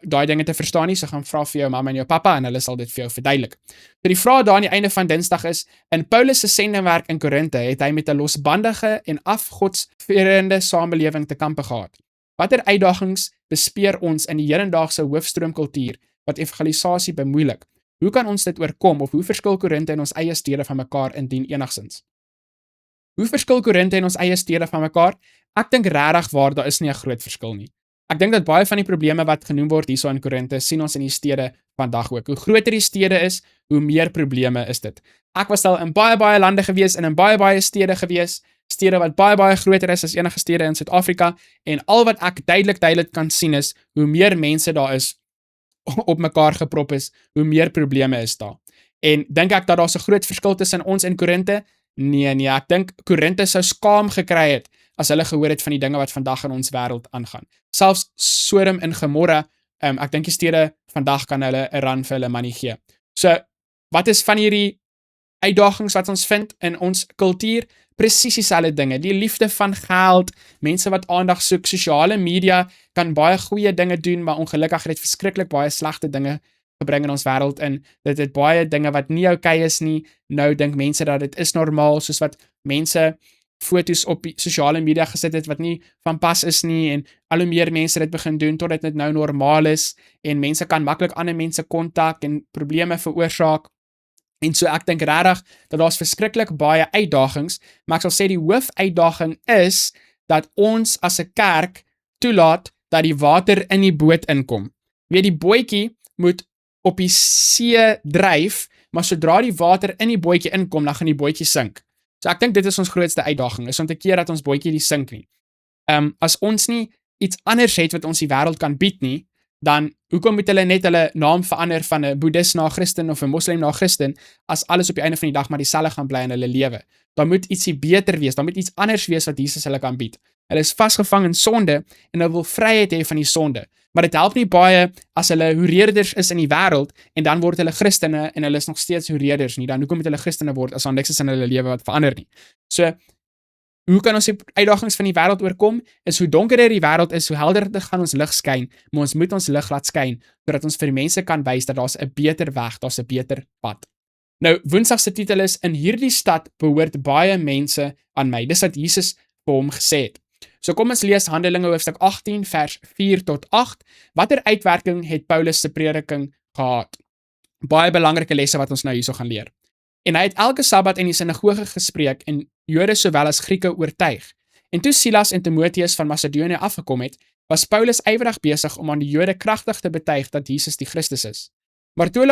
daai dinge te verstaan nie, so gaan vra vir jou mamma en jou pappa en hulle sal dit vir jou verduidelik. So die vraag daar aan die einde van Dinsdag is, in Paulus se sendingwerk in Korinthe het hy met 'n losbandige en afgodsverende samelewing te kampe gehad. Watter uitdagings bespeer ons in die hedendaagse hoofstroomkultuur wat evangelisasie bemoeilik? Hoe kan ons dit oorkom of hoe verskil Korinthe en ons eie stede van mekaar indien enigsins? Hoe verskil Korinthe en ons eie stede van mekaar? Ek dink regtig waar daar is nie 'n groot verskil nie. Ek dink dat baie van die probleme wat genoem word hierso in Korinthe sien ons in die stede vandag ook. Hoe groter die stede is, hoe meer probleme is dit. Ek was al in baie lande gewees en in baie stede gewees, stede wat baie groter is as enige stede in Suid-Afrika, en al wat ek duidelik kan sien is, hoe meer mense daar is op mekaar geprop is, hoe meer probleme is daar. En dink ek dat daar so 'n groot verskil tussen ons en Korinthe? Nee, ek dink Korinthe sou skaam gekry het as hulle gehoor het van die dinge wat vandag in ons wêreld aangaan. Selfs Sodom en Gomorra, ek dink die stede vandag kan hulle 'n run vir hulle money gee. So, wat is van hierdie uitdagings wat ons vind in ons kultuur? Presies dieselfde dinge, die liefde van geld, mense wat aandag soek, sosiale media kan baie goeie dinge doen, maar ongelukkig het dit verskriklik baie slegte dinge gebring in ons wêreld in. Dit het baie dinge wat nie okay is nie. Nou dink mense dat dit is normaal, soos wat mense foto's op sosiale media gesit het wat nie van pas is nie, en al hoe meer mense dit begin doen totdat dit nou normaal is, en mense kan maklik ander mense kontak en probleme veroorsaak. En so ek dink regtig dat daar's verskriklik baie uitdagings, maar ek sal sê die hoofuitdaging is dat ons as 'n kerk toelaat dat die water in die boot inkom. Weet, die bootjie moet op die see dryf, maar sodra die water in die bootjie inkom, dan gaan die bootjie sink. So ek dink dit is ons grootste uitdaging, is om te keer dat ons bootjie nie sink nie. As ons nie iets anders het wat ons die wêreld kan bied nie, dan hoekom moet hulle net hulle naam verander van 'n boeddhis na 'n Christen of 'n moslim na 'n Christen, as alles op die einde van die dag maar dieselfde gaan bly in hulle lewe? Daar moet ietsie beter wees, daar moet iets anders wees wat Jesus hulle kan bied. Hulle is vasgevang in sonde en hulle wil vryheid hê van die sonde. Maar dit help nie baie as hulle hoereerders is in die wêreld en dan word hulle Christene en hulle is nog steeds hoereerders nie. Dan hoekom moet hulle Christene word as daar niks is in hulle lewe wat verander nie? So, hoe kan ons die uitdagings van die wêreld oorkom? Is hoe donkerder die wêreld is, hoe helderder gaan ons lig skyn, maar ons moet ons lig laat skyn sodat ons vir die mense kan wys dat daar's 'n beter weg, daar's 'n beter pad. Nou, Woensdag se titel is in hierdie stad behoort baie mense aan my. Dis wat Jesus vir hom gesê het. So kom ons lees Handelinge hoofstuk 18 vers 4 tot 8. Watter uitwerking het Paulus se prediking gehad? Baie belangrike lesse wat ons nou hierso gaan leer. En hy het elke Sabbat in die sinagoge gespreek en Jode sowel as Grieke oortuig. En toe Silas en Timoteus van Macedonië afgekom het, was Paulus ywerig besig om aan die Jode kragtig te betuig dat Jesus die Christus is. Maar toe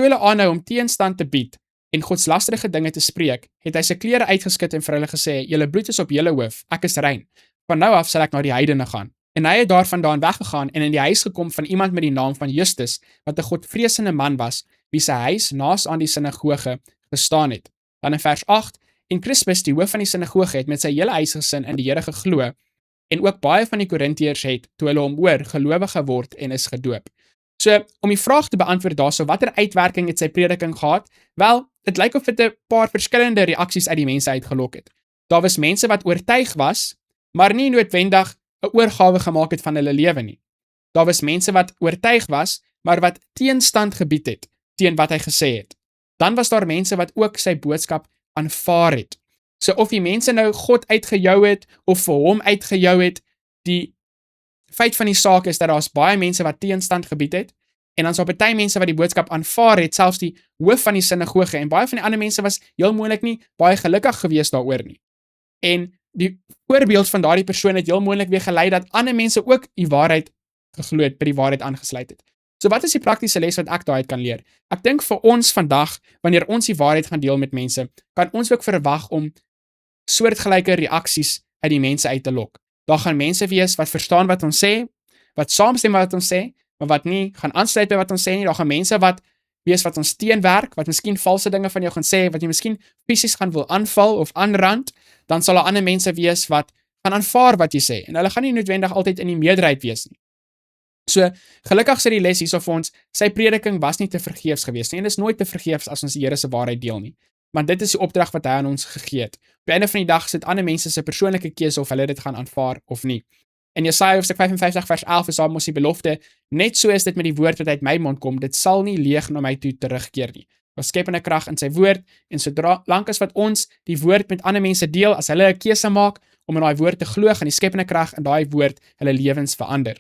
hulle aanhou om teenstand te bied en godslasterige dinge te spreek, het hy sy klere uitgeskit en vir hulle gesê, julle bloed is op julle hoof, ek is rein. Van nou af sal ek na die heidene gaan. En hy het daarvandaan weggegaan en in die huis gekom van iemand met die naam van Justus, wat 'n godvreesende man was, wie sy huis naas aan die sinagoge gestaan het. Dan in vers 8, en Crispus, die hoof van die sinagoge, het met sy hele huisgesin in die Here geglo, en ook baie van die Korintiërs het, toe hulle hom hoor, gelowig geword en is gedoop. So, om die vraag te beantwoord daarso, watter uitwerking het sy prediking gehad? Wel, dit lyk of dit 'n paar verskillende reaksies uit die mense uitgelok het. Daar was mense wat oortuig was, maar nie noodwendig 'n oorgawe gemaak het van hulle lewe nie. Daar was mense wat oortuig was, maar wat teenstand gebied het teen wat hy gesê het. Dan was daar mense wat ook sy boodskap aanvaar het. So of die mense nou God uitgejou het of vir hom uitgejou het, die feit van die saak is dat daar's baie mense wat teenstand gebied het, en dan is daar baie mense wat die boodskap aanvaar het, selfs die hoof van die sinagoge, en baie van die ander mense was heel moontlik nie baie gelukkig gewees daaroor nie. En die voorbeeld van daardie persoon het heel moontlik weer gelei dat ander mense ook die waarheid geglo het, by die waarheid aangesluit het. So wat is die praktiese les wat ek daaruit kan leer? Ek dink vir ons vandag, wanneer ons die waarheid gaan deel met mense, kan ons ook verwag om soortgelyke reaksies uit die mense uit te lok. Daar gaan mense wees wat verstaan wat ons sê, wat saamstem wat ons sê, maar wat nie gaan aansluit by wat ons sê nie. Daar gaan mense wat wees wat ons teenwerk, wat miskien valse dinge van jou gaan sê, wat jy miskien fisies gaan wil aanval of aanrand, dan sal daar ander mense wees wat gaan aanvaar wat jy sê, en hulle gaan nie noodwendig altyd in die meerderheid wees nie. So, gelukkig sê die les hierso vir ons, sy prediking was nie te vergeefs gewees nie, en dit is nooit te vergeefs as ons die Here se waarheid deel nie. Want dit is die opdrag wat hy aan ons gegee het. Op die einde van die dag is dit ander mense se persoonlike keuse of hulle dit gaan aanvaar of nie. In Jesaja hoofstuk 55 vers 11 is daar mos die belofte, net so is dit met die woord wat uit my mond kom, dit sal nie leeg na my toe terugkeer nie. Daar skepende krag in sy woord, en sodra lank as wat ons die woord met ander mense deel, as hulle 'n keuse maak om in daai woord te glo, gaan die skepende krag in daai woord hulle lewens verander.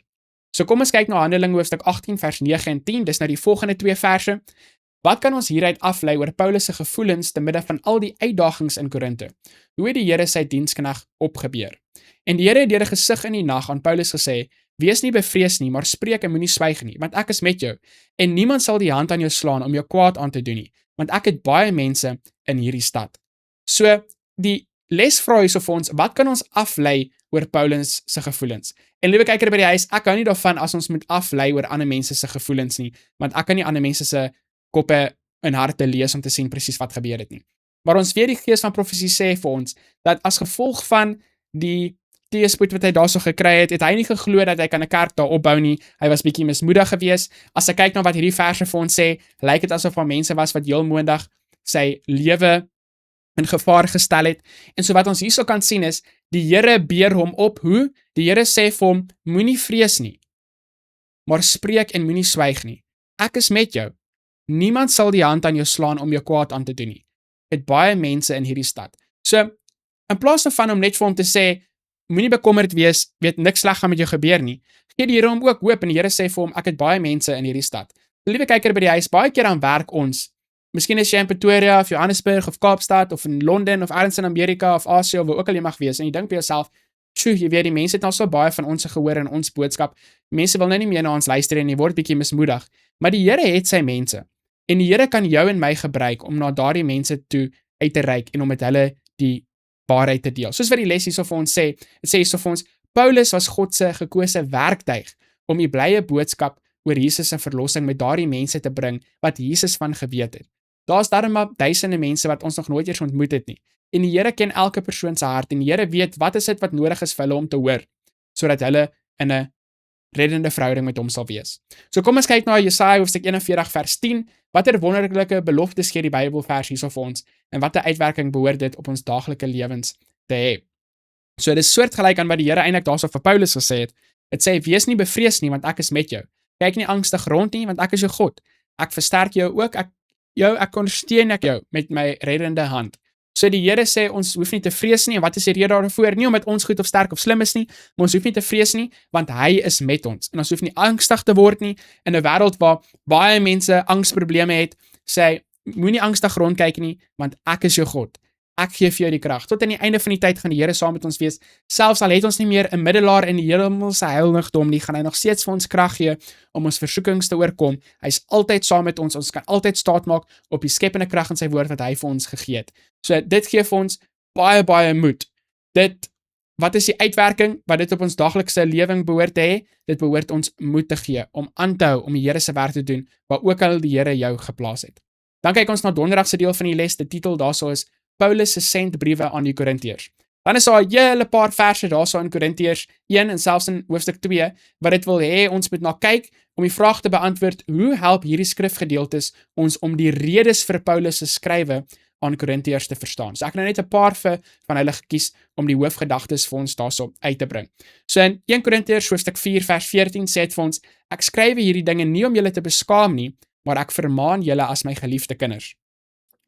So kom ons kyk na Handelinge hoofstuk 18 vers 9 en 10, dis nou die volgende 2 verse. Wat kan ons hieruit aflei oor Paulus se gevoelens te midde van al die uitdagings in Korinte? Hoe het die Here sy diensknegt opgebeur? En die Here het deur 'n gesig in die nag aan Paulus gesê, wees nie bevrees nie, maar spreek en moenie swyg nie, want ek is met jou, en niemand sal die hand aan jou slaan om jou kwaad aan te doen nie, want ek het baie mense in hierdie stad. So, die les vra hierso vir ons, wat kan ons aflei oor Paulus se gevoelens? En liewe kyker by die huis, ek hou nie daarvan as ons moet aflei oor ander mense se gevoelens nie, want ek kan nie ander mense se koppe en harte lees om te sien presies wat gebeur het nie. Maar ons weet die gees van profesie sê vir ons, dat as gevolg van die teëspoed wat hy daarso gekry het, het hy nie geglo dat hy kan 'n kerk daar opbou nie, hy was bietjie mismoedig gewees. As ek kyk na wat hierdie verse vir ons sê, lyk dit asof daar mense was wat heel moontlik sy lewe in gevaar gestel het, en so wat ons hierso kan sien is, die Here beer hom op, hoe? Die Here sê vir hom, moenie vrees nie, maar spreek en moenie swyg nie, ek is met jou, niemand sal die hand aan jou slaan om jou kwaad aan te doen nie, het baie mense in hierdie stad. So, in plaas daarvan om net vir hom te sê, moenie bekommerd wees, weet niks sleg gaan met jou gebeur nie, gee die Here hom ook hoop, en die Here sê vir hom, ek het baie mense in hierdie stad. Liewe kyker by die huis, baie keer aan werk ons, miskien is jy in Pretoria, of Johannesburg, of Kaapstad, of in Londen, of ergens in Amerika, of Asië, of waar ook al jy mag wees, en jy dink by jouself, jy weet, die mense het al so baie van ons gehoor in ons boodskap, mense wil nou nie meer na ons luister en jy word bietjie mismoedig, maar die Here het sy mense, en die Here kan jou en my gebruik om na daardie mense toe uit te reik, en om met hulle die waarheid te deel. Soos wat die les hierso vir ons sê, het sê hierso vir ons, Paulus was God se gekose werktuig, om die blye boodskap oor Jesus se verlossing met daardie mense te bring, wat Jesus van geweet het. Daar's daarom maar duisende mense wat ons nog nooit eers ontmoet het nie. En die Here ken elke persoon se hart, en die Here weet wat is dit wat nodig is vir hulle om te hoor, sodat hulle in 'n reddende verhouding met hom sal wees. So kom ons kyk na Jesaja hoofstuk 41 vers 10, watter wonderlike beloftes gee die Bybelvers hierso vir ons, en watter uitwerking behoort dit op ons daaglikse lewens te hê. So dit is soortgelyk aan wat die Here eintlik daarso vir Paulus gesê het. Dit sê, wees nie bevrees nie, want ek is met jou. Kyk nie angstig rond nie, want ek is jou God. Ek versterk jou ook, ek ondersteun jou met my reddende hand. So die Here sê, ons hoef nie te vrees nie, en wat is die rede daarvoor? Nie omdat ons goed of sterk of slim is nie, maar ons hoef nie te vrees nie, want hy is met ons. En ons hoef nie angstig te word nie, in 'n wêreld waar baie mense angsprobleme het, sê hy, moenie angstig rondkyk nie, want ek is jou God. Ek gee vir jou die krag. Tot aan die einde van die tyd gaan die Here saam met ons wees. Selfs al het ons nie meer 'n middelaar in die hemelse heiligdom nie, gaan hy nog steeds vir ons krag gee om ons versoekings te oorkom. Hy's altyd saam met ons. Ons kan altyd staat maak op die skepende krag in sy woord wat hy vir ons gegee het. So dit gee vir ons baie moed. Wat is die uitwerking wat dit op ons daaglikse lewing behoort te hê? Dit behoort ons moed te gee om aan te hou om die Here se werk te doen waar ook al die Here jou geplaas het. Dan kyk ons na donderdag se deel van die les. Die titel daarso is Paulus se sendbriewe aan die Korintiërs. Dan is daar 'n hele paar verse daarso in Korintiërs 1 en selfs in hoofstuk 2 wat dit wil hê ons moet na kyk om die vraag te beantwoord, hoe help hierdie skrifgedeeltes ons om die redes vir Paulus se skrywe aan Korintiërs te verstaan. So ek het nou net 'n paar van hulle gekies om die hoofgedagtes vir ons daarso uit te bring. So in 1 Korintiërs hoofstuk 4 vers 14 sê dit vir ons, ek skryf hierdie dinge nie om julle te beskaam nie, maar ek vermaan julle as my geliefde kinders.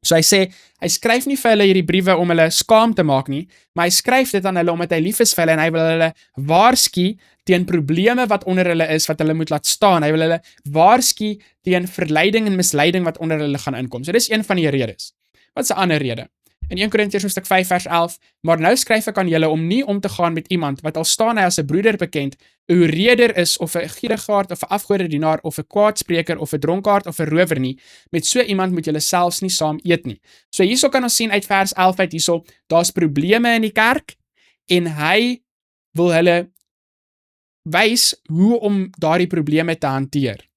So hy sê, hy skryf nie vir hulle hierdie briewe om hulle skaam te maak nie, maar hy skryf dit aan hulle omdat hy lief is vir hulle en hy wil hulle waarsku teen probleme wat onder hulle is, wat hulle moet laat staan. Hy wil hulle waarsku teen verleiding en misleiding wat onder hulle gaan inkom. So dis een van die redes. Wat is 'n ander rede? in 1 Korintiërs hoofstuk 5 vers 11, maar nou skryf ek aan julle om nie om te gaan met iemand wat al staan hy as 'n broeder bekend, 'n hoereder is of 'n gierigaard of 'n afgodedienaar of 'n kwaadspreker of 'n dronkaard of 'n rower nie. Met so iemand moet julle selfs nie saam eet nie. So hierso kan ons sien uit vers 11 uit hierso, daar's probleme in die kerk en hy wil hulle wys hoe om daardie probleme te hanteer.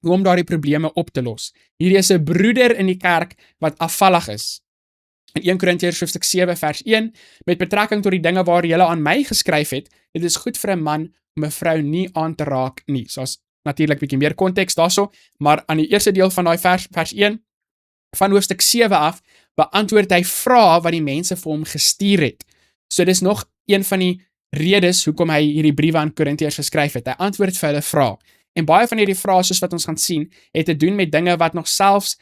Hoe om daardie probleme op te los. Hierdie is 'n broeder in die kerk wat afvallig is. In 1 Korintiërs hoofstuk 7 vers 1, met betrekking tot die dinge waar julle aan my geskryf het, dit is goed vir 'n man om 'n vrou nie aan te raak nie. So as natuurlik bietjie meer konteks daarso, maar aan die eerste deel van daai vers 1 van hoofstuk 7 af, beantwoord hy vrae wat die mense vir hom gestuur het. So dis nog een van die redes hoekom hy hierdie briewe aan Korintiërs geskryf het. Hy antwoord vir hulle vrae. En baie van hierdie vrae, soos wat ons gaan sien, het te doen met dinge wat nog selfs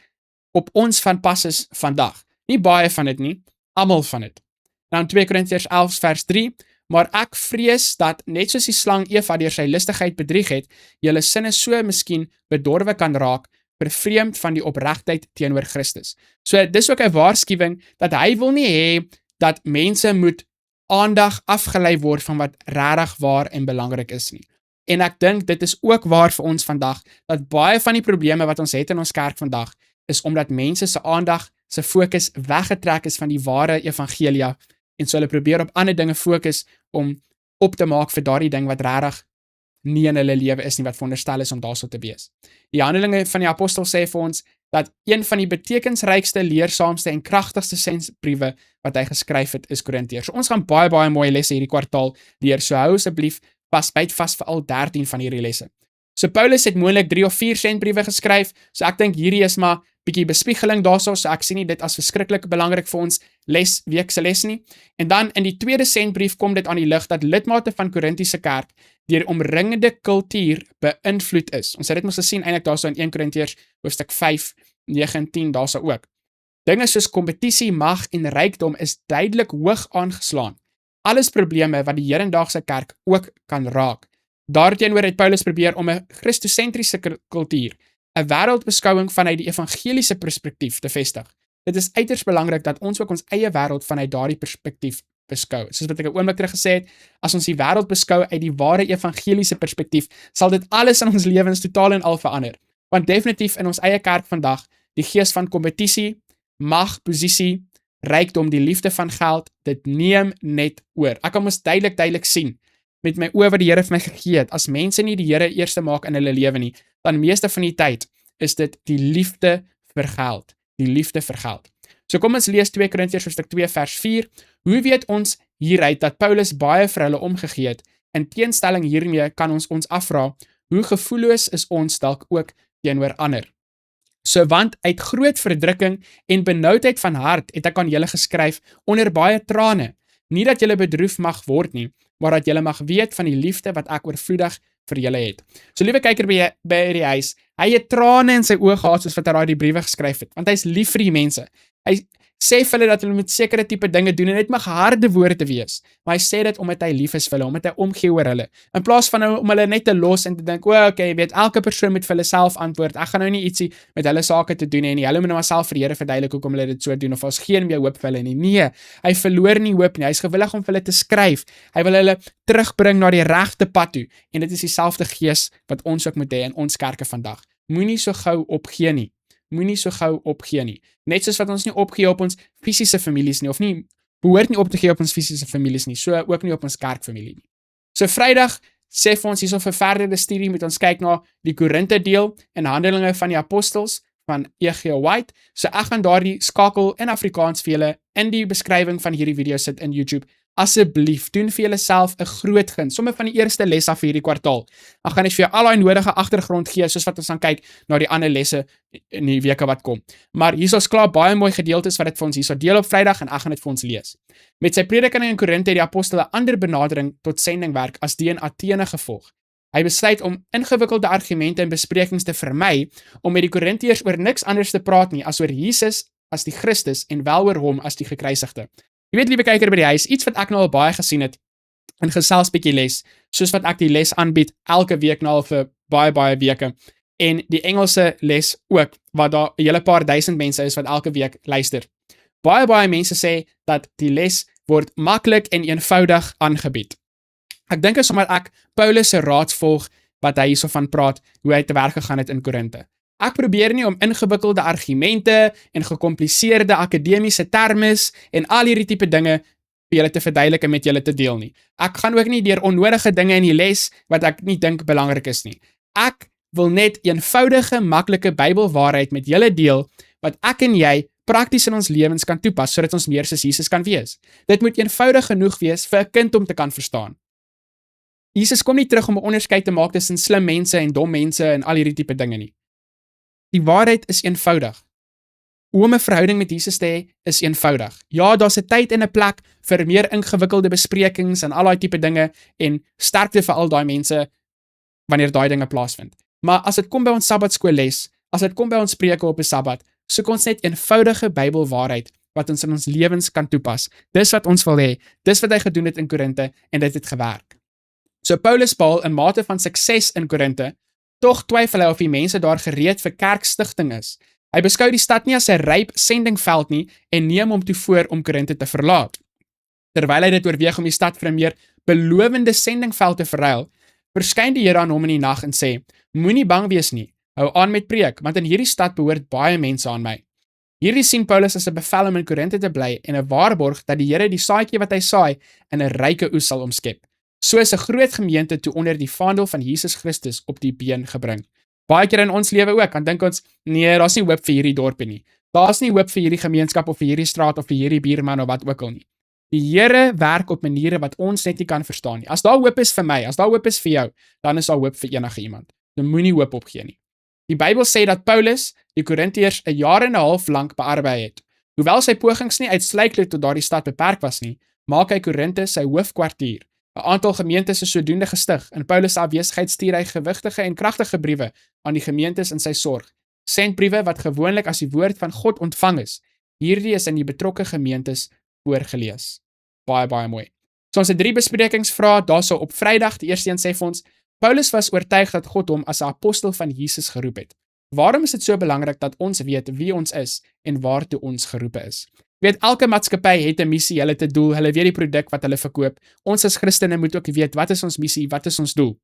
op ons van pas is vandag. Nie baie van dit nie, almal van dit. Nou in 2 Korintiërs 11 vers 3, maar ek vrees dat, net soos die slang Eva deur sy listigheid bedrieg het, julle sinne so miskien bedorwe kan raak, vervreemd van die opregtheid teenoor Christus. So dis ook 'n waarskuwing, dat hy wil nie hê, dat mense moet aandag afgelei word van wat regtig waar en belangrik is nie. En ek dink dit is ook waar vir ons vandag, dat baie van die probleme wat ons het in ons kerk vandag, is omdat mense se aandag, se fokus weggetrek is van die ware evangelie, en so hulle probeer op ander dinge fokus, om op te maak vir daardie ding wat regtig nie in hulle lewe is nie, wat veronderstel is om daarso te wees. Die Handelinge van die Apostel sê vir ons, dat een van die betekensrykste, leersaamste en kragtigste sensbriewe wat hy geskryf het, is Korintiërs. So ons gaan baie mooi lesse hierdie kwartaal leer, so hou asseblief byt vas vir al 13 van hierdie lesse. So Paulus het moontlik 3 of 4 sentbriewe geskryf, so ek dink hierdie is maar bietjie bespiegeling daarso, so ek sien nie dit as verskriklik belangrik vir ons weekse les nie. En dan in die tweede sentbrief kom dit aan die lig dat lidmate van Korintiese kerk deur omringende kultuur beïnvloed is. Ons het dit mos gesien eintlik daarso in 1 Korintiërs hoofstuk 5, 9 en 10 daarso ook. Dinge soos kompetisie, mag en rykdom is duidelik hoog aangeslaan. Alles probleme wat die hedendaagse kerk ook kan raak. Daarteenoor het Paulus probeer om 'n Christosentriese kultuur, 'n wêreldbeskouing vanuit die evangeliese perspektief te vestig. Dit is uiters belangrik dat ons ook ons eie wêreld vanuit daardie perspektief beskou. Soos wat ek 'n oomblik terug gesê het, as ons die wêreld beskou uit die ware evangeliese perspektief, sal dit alles in ons lewens totaal en al verander. Want definitief in ons eie kerk vandag, die gees van kompetisie, mag, posisie, rykdom, die liefde van geld, dit neem net oor. Ek kan mos duidelik sien, met my oë wat die Here vir my gegee het, as mense nie die Here eerste maak in hulle lewe nie, dan meeste van die tyd is dit die liefde vir geld. Die liefde vir geld. So kom ons lees 2 Korintiërs hoofstuk 2 vers 4. Hoe weet ons hieruit dat Paulus baie vir hulle omgegee het? In teenstelling hiermee kan ons afvra, hoe gevoelloos is ons dalk ook teenoor ander? So want uit groot verdrukking en benoudheid van hart het ek aan julle geskryf onder baie trane, nie dat julle bedroef mag word nie, maar dat julle mag weet van die liefde wat ek oorvloedig vir julle het. So liewe kyker by die huis, hy het trane in sy oë gehad soos wat hy die briewe geskryf het, want hy is lief vir die mense. Hy sê vir hulle dat hulle met sekere tipe dinge doen en dit mag harde woorde wees, maar hy sê dit omdat hy lief is vir hulle, omdat hy omgee oor hulle. In plaas van om hulle net te los en te dink, okay, weet, elke persoon moet vir hulle self antwoord. Ek gaan nou nie ietsie met hulle sake te doen hê nie. Hulle moet nou self vir die Here verduidelik hoekom hulle dit so doen of ons geen meer hoop vir hulle nie. Nee, hy verloor nie hoop nie. Hy is gewillig om vir hulle te skryf. Hy wil hulle terugbring na die regte pad toe en dit is dieselfde gees wat ons ook moet hê in ons kerke vandag. Moenie so gou opgee nie. Moenie so gou opgee nie. Net soos wat ons nie opgee op ons fisiese families nie, of nie, behoort nie op te gee op ons fisiese families nie, so ook nie op ons kerkfamilie nie. So Vrydag sê vir ons hierso vir verdere studie moet ons kyk na die Korinte deel in Handelinge van die Apostels van E.G. White. So ek gaan daardie skakel in Afrikaans vir julle in die beskrywing van hierdie video sit in YouTube. Asseblief, doen vir julleself 'n groot guns, sommer van die eerste les af hierdie kwartaal. Ek gaan net vir jou al die nodige agtergrond gee, soos wat ons gaan kyk na die ander lesse in die weke wat kom. Maar hierso's klaar baie mooi gedeeltes wat dit vir ons hierso deel op Vrydag en ek gaan dit vir ons lees. Met sy prediking in Korinte het die apostel 'n ander benadering tot sendingwerk as die in Athene gevolg. Hy besluit om ingewikkelde argumente en besprekings te vermy, om met die Korintiërs oor niks anders te praat nie as oor Jesus as die Christus en wel oor hom as die gekruisigde. Jy weet, liewe kyker by die huis, iets wat ek nou al baie gesien het in gesels bietjie les, soos wat ek die les aanbied elke week nou al vir baie weke, en die Engelse les ook, wat daar 'n hele paar duisend mense is wat elke week luister. Baie mense sê dat die les word maklik en eenvoudig aangebied. Ek dink is omdat ek Paulus se raad volg wat hy hierso van praat, hoe hy te werk gegaan het in Korinthe. Ek probeer nie om ingewikkelde argumente en gekompliseerde akademiese termes en al hierdie tipe dinge vir julle te verduidelik en met julle te deel nie. Ek gaan ook nie deur onnodige dinge in die les wat ek nie dink belangrik is nie. Ek wil net eenvoudige, maklike Bybelwaarheid met julle deel wat ek en jy prakties in ons lewens kan toepas sodat ons meer soos Jesus kan wees. Dit moet eenvoudig genoeg wees vir 'n kind om te kan verstaan. Jesus kom nie terug om 'n onderskeid te maak tussen slim mense en dom mense en al hierdie tipe dinge nie. Die waarheid is eenvoudig. Om 'n verhouding met Jesus te hê is eenvoudig. Ja, daar's 'n tyd en 'n plek vir meer ingewikkelde besprekings en al daai tipe dinge en sterkte vir al daai mense wanneer daai dinge plaasvind. Maar as dit kom by ons Sabbatskoolles, as dit kom by ons preke op 'n Sabbat, soek ons net eenvoudige Bybelwaarheid wat ons in ons lewens kan toepas. Dis wat ons wil hê. Dis wat hy gedoen het in Korinthe en dit het gewerk. So Paulus behaal 'n mate van sukses in Korinthe, tog twyfel hy of die mense daar gereed vir kerkstigting is. Hy beskou die stad nie as 'n ryp sendingveld nie en neem hom toe voor om Korinthe te verlaat. Terwyl hy dit oorweeg om die stad vir 'n meer belovende sendingveld te verruil, verskyn die Here aan hom in die nag en sê: "Moenie bang wees nie. Hou aan met preek, want in hierdie stad behoort baie mense aan my." Hierdie sien Paulus as 'n bevel om in Korinthe te bly en 'n waarborg dat die Here die saadjie wat hy saai in 'n ryke oes sal omskep. So is 'n groot gemeente toe onder die vaandel van Jesus Christus op die been gebring. Baie keer in ons lewe ook, dan dink ons, nee, daar's nie hoop vir hierdie dorpie nie. Daar's nie hoop vir hierdie gemeenskap of vir hierdie straat of vir hierdie buurman of wat ook al nie. Die Here werk op maniere wat ons net nie kan verstaan nie. As daar hoop is vir my, as daar hoop is vir jou, dan is daar hoop vir enige iemand. Jy moenie hoop opgee nie. Die Bybel sê dat Paulus die Korintiërs 'n jaar en 'n half lank bearbei het. Hoewel sy pogings nie uitsluitlik tot daardie stad beperk was nie, maak hy Korinthe sy hoofkwartier. 'n Aantal gemeentes is sodoende gestig. In Paulus se afwesigheid stuur hy gewigtige en kragtige briewe aan die gemeentes in sy sorg. Sendbriewe wat gewoonlik as die woord van God ontvang is. Hierdie is in die betrokke gemeentes voorgelees. Baie mooi. So ons het 3 besprekingsvrae daarso op Vrydag. Die eerste een sê vir ons: Paulus was oortuig dat God hom as 'n apostel van Jesus geroep het. Waarom is dit so belangrik dat ons weet wie ons is en waartoe ons geroepe is? Weet, elke maatskappy het 'n missie, hulle het 'n doel, hulle weet die produk wat hulle verkoop. Ons as Christene moet ook weet wat is ons missie, wat is ons doel.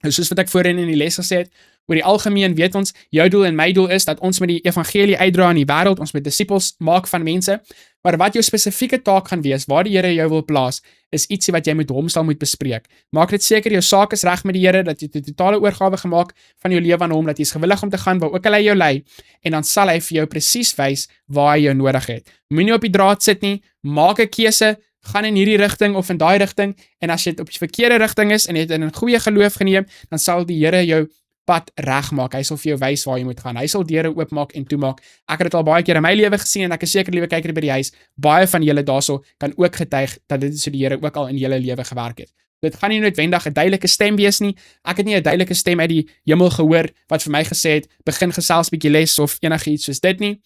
En soos wat ek voorheen in die les gesê het, oor die algemeen weet ons, jou doel en my doel is dat ons met die evangelie uitdra in die wêreld, ons met disippels maak van mense, maar wat jou spesifieke taak gaan wees, waar die Here jou wil plaas, is ietsie wat jy met hom sal moet bespreek. Maak dit seker jou saak is reg met die Here, dat jy 'n totale oorgawe gemaak van jou lewe aan hom, dat jy is gewillig om te gaan waar ook al hy jou lei, en dan sal hy vir jou presies wys waar hy jou nodig het. Moenie op die draad sit nie, maak 'n keuse, gaan in hierdie rigting of in daai rigting, en as jy op die verkeerde rigting is en jy het in 'n goeie geloof geneem, dan sal die Here jou pad regmaak. Hy sal vir jou wys waar jy moet gaan. Hy sal deure oopmaak en toemaak. Ek het dit al baie keer in my lewe gesien en ek is seker liewe kyker by die huis, baie van julle daarso kan ook getuig dat dit so die Here ook al in julle lewe gewerk het. Dit gaan nie noodwendig 'n duidelike stem wees nie. Ek het nie 'n duidelike stem uit die hemel gehoor wat vir my gesê het, begin gesels bietjie les of enigiets soos dit nie.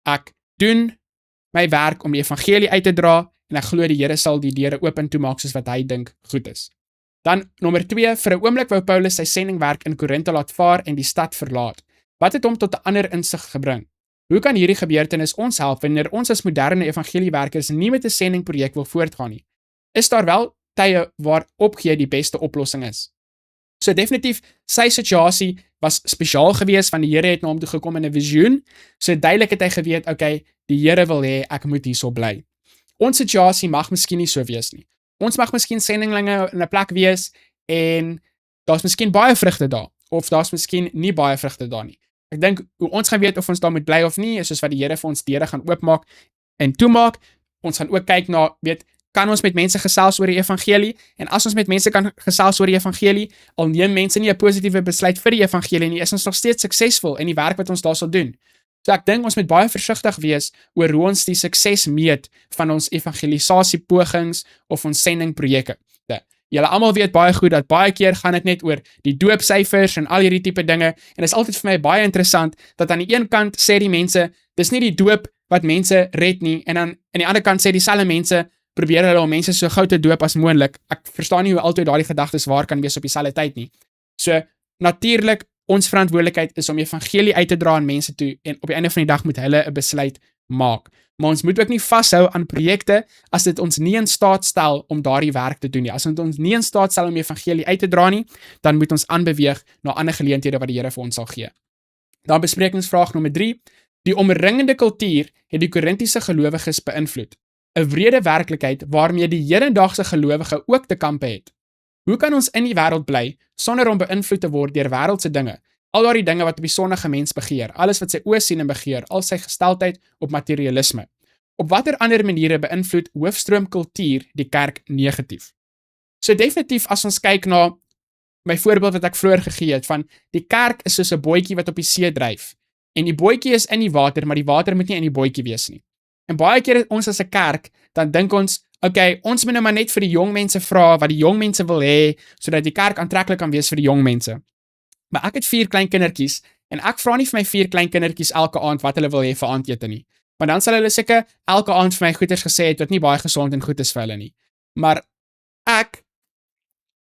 Ek doen my werk om die evangelie uit te dra en ek glo die Here sal die deure oop en toemaak soos wat hy dink goed is. Dan nommer 2, vir 'n oomblik wou Paulus sy sendingwerk in Korinthe laat vaar en die stad verlaat. Wat het hom tot 'n ander insig gebring? Hoe kan hierdie gebeurtenis ons help wanneer ons as moderne evangeliewerkers nie met 'n sendingprojek wil voortgaan nie? Is daar wel tye waar opgee die beste oplossing is? So definitief, sy situasie was spesiaal geweest, van die Here het na hom toe gekom in 'n visioen. So duidelik het hy geweet, okay, die Here wil hê ek moet hierso bly. Ons situasie mag miskien nie so wees nie. Ons mag miskien sendinglinge in 'n plek wees en daar's miskien baie vrugte daar, of daar's miskien nie baie vrugte daar nie. Ek dink hoe ons gaan weet of ons daar moet bly of nie, is soos wat die Here vir ons deure gaan oopmaak en toemaak. Ons gaan ook kyk na, kan ons met mense gesels oor die evangelie? En as ons met mense kan gesels oor die evangelie, al neem mense nie 'n positiewe besluit vir die evangelie nie, is ons nog steeds suksesvol in die werk wat ons daar sal doen. So ek dink ons moet baie versigtig wees oor hoe ons die sukses meet van ons evangelisasiepogings of ons sendingprojekte. Julle almal weet baie goed dat baie keer gaan dit net oor die doopsyfers en al hierdie tipe dinge, en dit is altyd vir my baie interessant dat aan die een kant sê die mense, dis nie die doop wat mense red nie, en dan aan die ander kant sê dieselfde mense, probeer hulle om mense so gou te doop as moontlik. Ek verstaan nie hoe altyd daardie gedagtes waar kan wees op dieselfde tyd nie. So natuurlik, ons verantwoordelikheid is om evangelie uit te dra aan mense toe, en op die einde van die dag moet hulle 'n besluit maak. Maar ons moet ook nie vashou aan projekte as dit ons nie in staat stel om daardie werk te doen nie. As dit ons nie in staat stel om die evangelie uit te dra nie, dan moet ons aanbeweeg na ander geleenthede wat die Here vir ons sal gee. Dan besprekingsvraag nommer 3. Die omringende kultuur het die Korintiese gelowiges beïnvloed. 'n wrede werklikheid waarmee die hedendaagse gelowige ook te kampe het. Hoe kan ons in die wêreld bly sonder om beïnvloed te word deur wêreldse dinge? Al daardie dinge wat op die sondige mens begeer, alles wat sy oë sien en begeer, al sy gesteldheid op materialisme. Op watter ander maniere beïnvloed hoofstroomkultuur die kerk negatief? So definitief as ons kyk na my voorbeeld wat ek vroeër gegee het van die kerk is soos 'n bootjie wat op die see dryf. En die bootjie is in die water, maar die water moet nie in die bootjie wees nie. En baie keer ons as 'n kerk, dan dink ons, okay, ons moet nou maar net vir die jong mense vra wat die jong mense wil hê, sodat die kerk aantreklik kan wees vir die jong mense. Maar ek het 4 klein kindertjies en ek vra nie vir my 4 klein kindertjies elke aand wat hulle wil hê vir aandete nie. Want dan sal hulle seker elke aand vir my goeders gesê het wat nie baie gesond en goed is vir hulle nie. Maar ek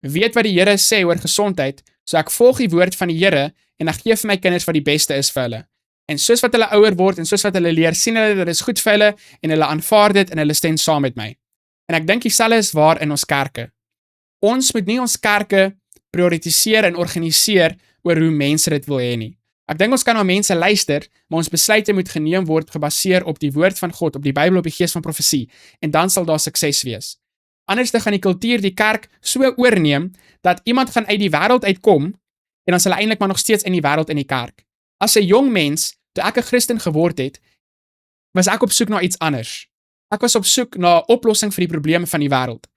weet wat die Here sê oor gesondheid, so ek volg die woord van die Here en ek gee vir my kinders wat die beste is vir hulle. En soos wat hulle ouer word en soos wat hulle leer, sien hulle dat dit is goed vir hulle en hulle aanvaar dit en hulle stem saam met my. En ek dink dieselfde is waar in ons kerke. Ons moet nie ons kerke prioritiseer en organiseer oor hoe mense dit wil hê nie. Ek dink ons kan na mense luister, maar ons besluite moet geneem word gebaseer op die woord van God, op die Bybel, op die gees van profesie, en dan sal daar sukses wees. Anders dan gaan die kultuur die kerk so oorneem, dat iemand gaan uit die wêreld uitkom, en dan sal hy eintlik maar nog steeds in die wêreld in die kerk. As 'n jong mens, toe ek 'n Christen geword het, was ek op soek na iets anders. Ek was op soek na 'n oplossing vir die probleme van die wêreld.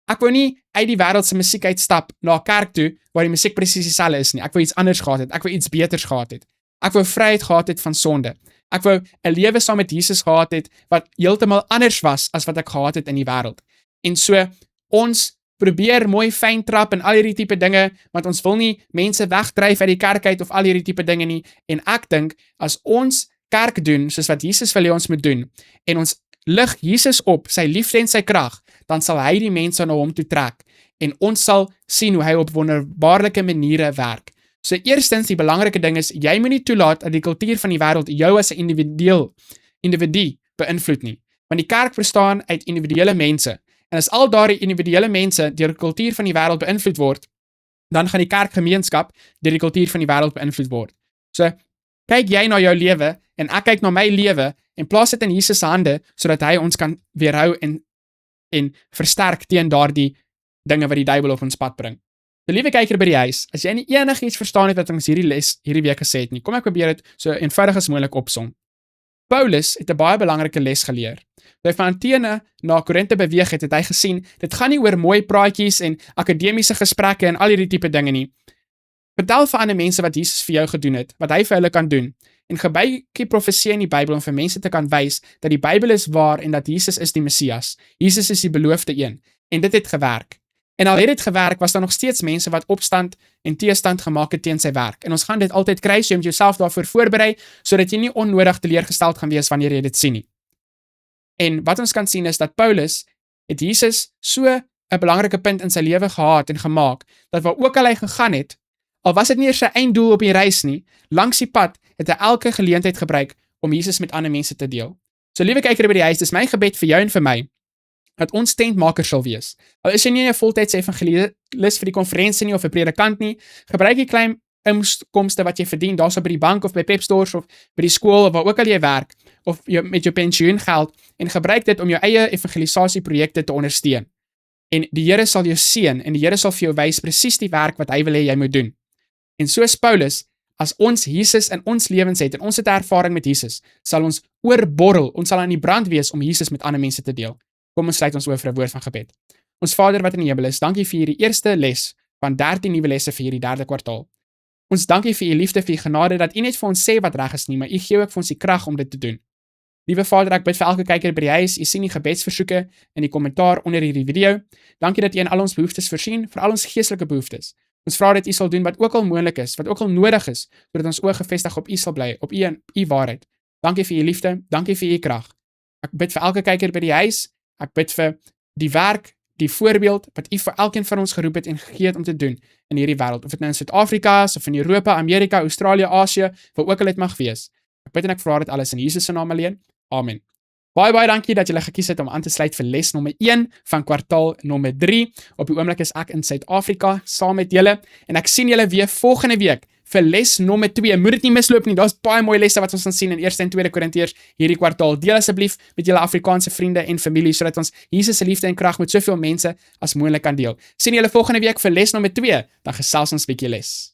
Ek wou nie uit die wêreld se musiek uitstap na 'n kerk toe waar die musiek presies dieselfde is nie. Ek wou iets anders gehad het. Ek wou iets beters gehad het. Ek wou vryheid gehad het van sonde. Ek wou 'n lewe saam met Jesus gehad het wat heeltemal anders was as wat ek gehad het in die wêreld. En so ons probeer mooi fyn trap en al hierdie tipe dinge, want ons wil nie mense wegdryf uit die kerk uit of al hierdie tipe dinge nie. En ek dink as ons kerk doen soos wat Jesus wil hê ons moet doen en ons lig Jesus op, sy liefde en sy krag, dan sal hy die mense na hom toe trek en ons sal sien hoe hy op wonderbaarlike maniere werk. So eerstens die belangrike ding is jy moet nie toelaat dat die kultuur van die wêreld jou as 'n individu beïnvloed nie. Want die kerk bestaan uit individuele mense. En as al daardie individuele mense deur die kultuur van die wêreld beïnvloed word, dan gaan die kerkgemeenskap deur die kultuur van die wêreld beïnvloed word. So kyk jy na jou lewe en ek kyk na my lewe en plaas dit in Jesus se hande sodat hy ons kan weerhou en versterk teen daardie dinge wat die duiwel op ons pad bring. So liewe kyker by die huis, as jy nie enigiets verstaan het wat ons hierdie week gesê het nie, kom ek probeer dit so eenvoudig as moontlik opsom. Paulus het 'n baie belangrike les geleer. Toe hy van Athene na Korinthe beweeg het, het hy gesien, dit gaan nie oor mooi praatjies en akademiese gesprekke en al hierdie tipe dinge nie. Vertel vir ander mense wat Jesus vir jou gedoen het, wat hy vir hulle kan doen. En gebruik die profesie in die Bybel om vir mense te kan wys dat die Bybel is waar en dat Jesus is die Messias. Jesus is die beloofde een. En dit het gewerk. En al het dit gewerk, was daar nog steeds mense wat opstand en teestand gemaak het teen sy werk. En ons gaan dit altyd kry, so jy moet jouself daarvoor voorberei, sodat jy nie onnodig teleurgesteld gaan wees wanneer jy dit sien nie. En wat ons kan sien is dat Paulus het Jesus so 'n belangrike punt in sy lewe gehad en gemaak, dat waar ook al hy gegaan het, al was dit nie eers sy einddoel op die reis nie, langs die pad het hy elke geleentheid gebruik om Jesus met ander mense te deel. So liewe kyker by die huis, dis my gebed vir jou en vir my, dat ons tentmakers sal wees. Al is jy nie 'n voltydse evangelis vir die konferensie nie of 'n predikant nie, gebruik die klein inkomste wat jy verdien, daarso by die bank of by Pep Stores of by die skool of waar ook al jy werk, of met jou pensioengeld, en gebruik dit om jou eie evangelisasieprojekte te ondersteun. En die Here sal jou seën en die Here sal vir jou wys presies die werk wat hy wil hê jy moet doen. En soos Paulus, as ons Jesus in ons lewens het en ons het 'n ervaring met Jesus, sal ons oorborrel, ons sal aan die brand wees om Jesus met ander mense te deel. Kom ons sluit ons oor vir 'n woord van gebed. Ons Vader wat in die hemel is, dankie vir hierdie eerste les van 13 nuwe lesse vir hierdie 3de kwartaal. Ons dankie vir u liefde, vir u genade, dat u net vir ons sê wat reg is nie, maar u gee ook vir ons die krag om dit te doen. Liewe Vader, ek bid vir elke kyker by die huis, u sien die gebedsversoeke in die kommentaar onder hierdie video. Dankie dat u in al ons behoeftes voorsien, vir al ons geestelike behoeftes. Ons vra dat u sal doen wat ook al moontlik is, wat ook al nodig is, sodat ons oë gefestig op u sal bly, op u en u waarheid. Dankie vir u liefde, dankie vir u krag. Ek bid vir elke kyker by die huis, ek bid vir die werk, die voorbeeld wat u vir elkeen van ons geroep het en gegee het om te doen in hierdie wêreld, of dit nou in Suid-Afrika is of in Europa, Amerika, Australië, Asië, waar ook al dit mag wees. Ek bid en ek vra dit alles in Jesus se naam alleen. Amen. Baie dankie dat julle gekies het om aan te sluit vir les nommer 1 van kwartaal nommer 3. Op die oomblik is ek in Suid-Afrika saam met julle en ek sien julle weer volgende week vir les nommer 2. Moet dit nie misloop nie. Daar's baie mooi lesse wat ons gaan sien in 1 en 2 Korintiërs hierdie kwartaal. Deel asseblief met julle Afrikaanse vriende en familie sodat ons Jesus se liefde en krag met soveel mense as moontlik kan deel. Sien julle volgende week vir les nommer 2, dan gesels ons 'n bietjie les.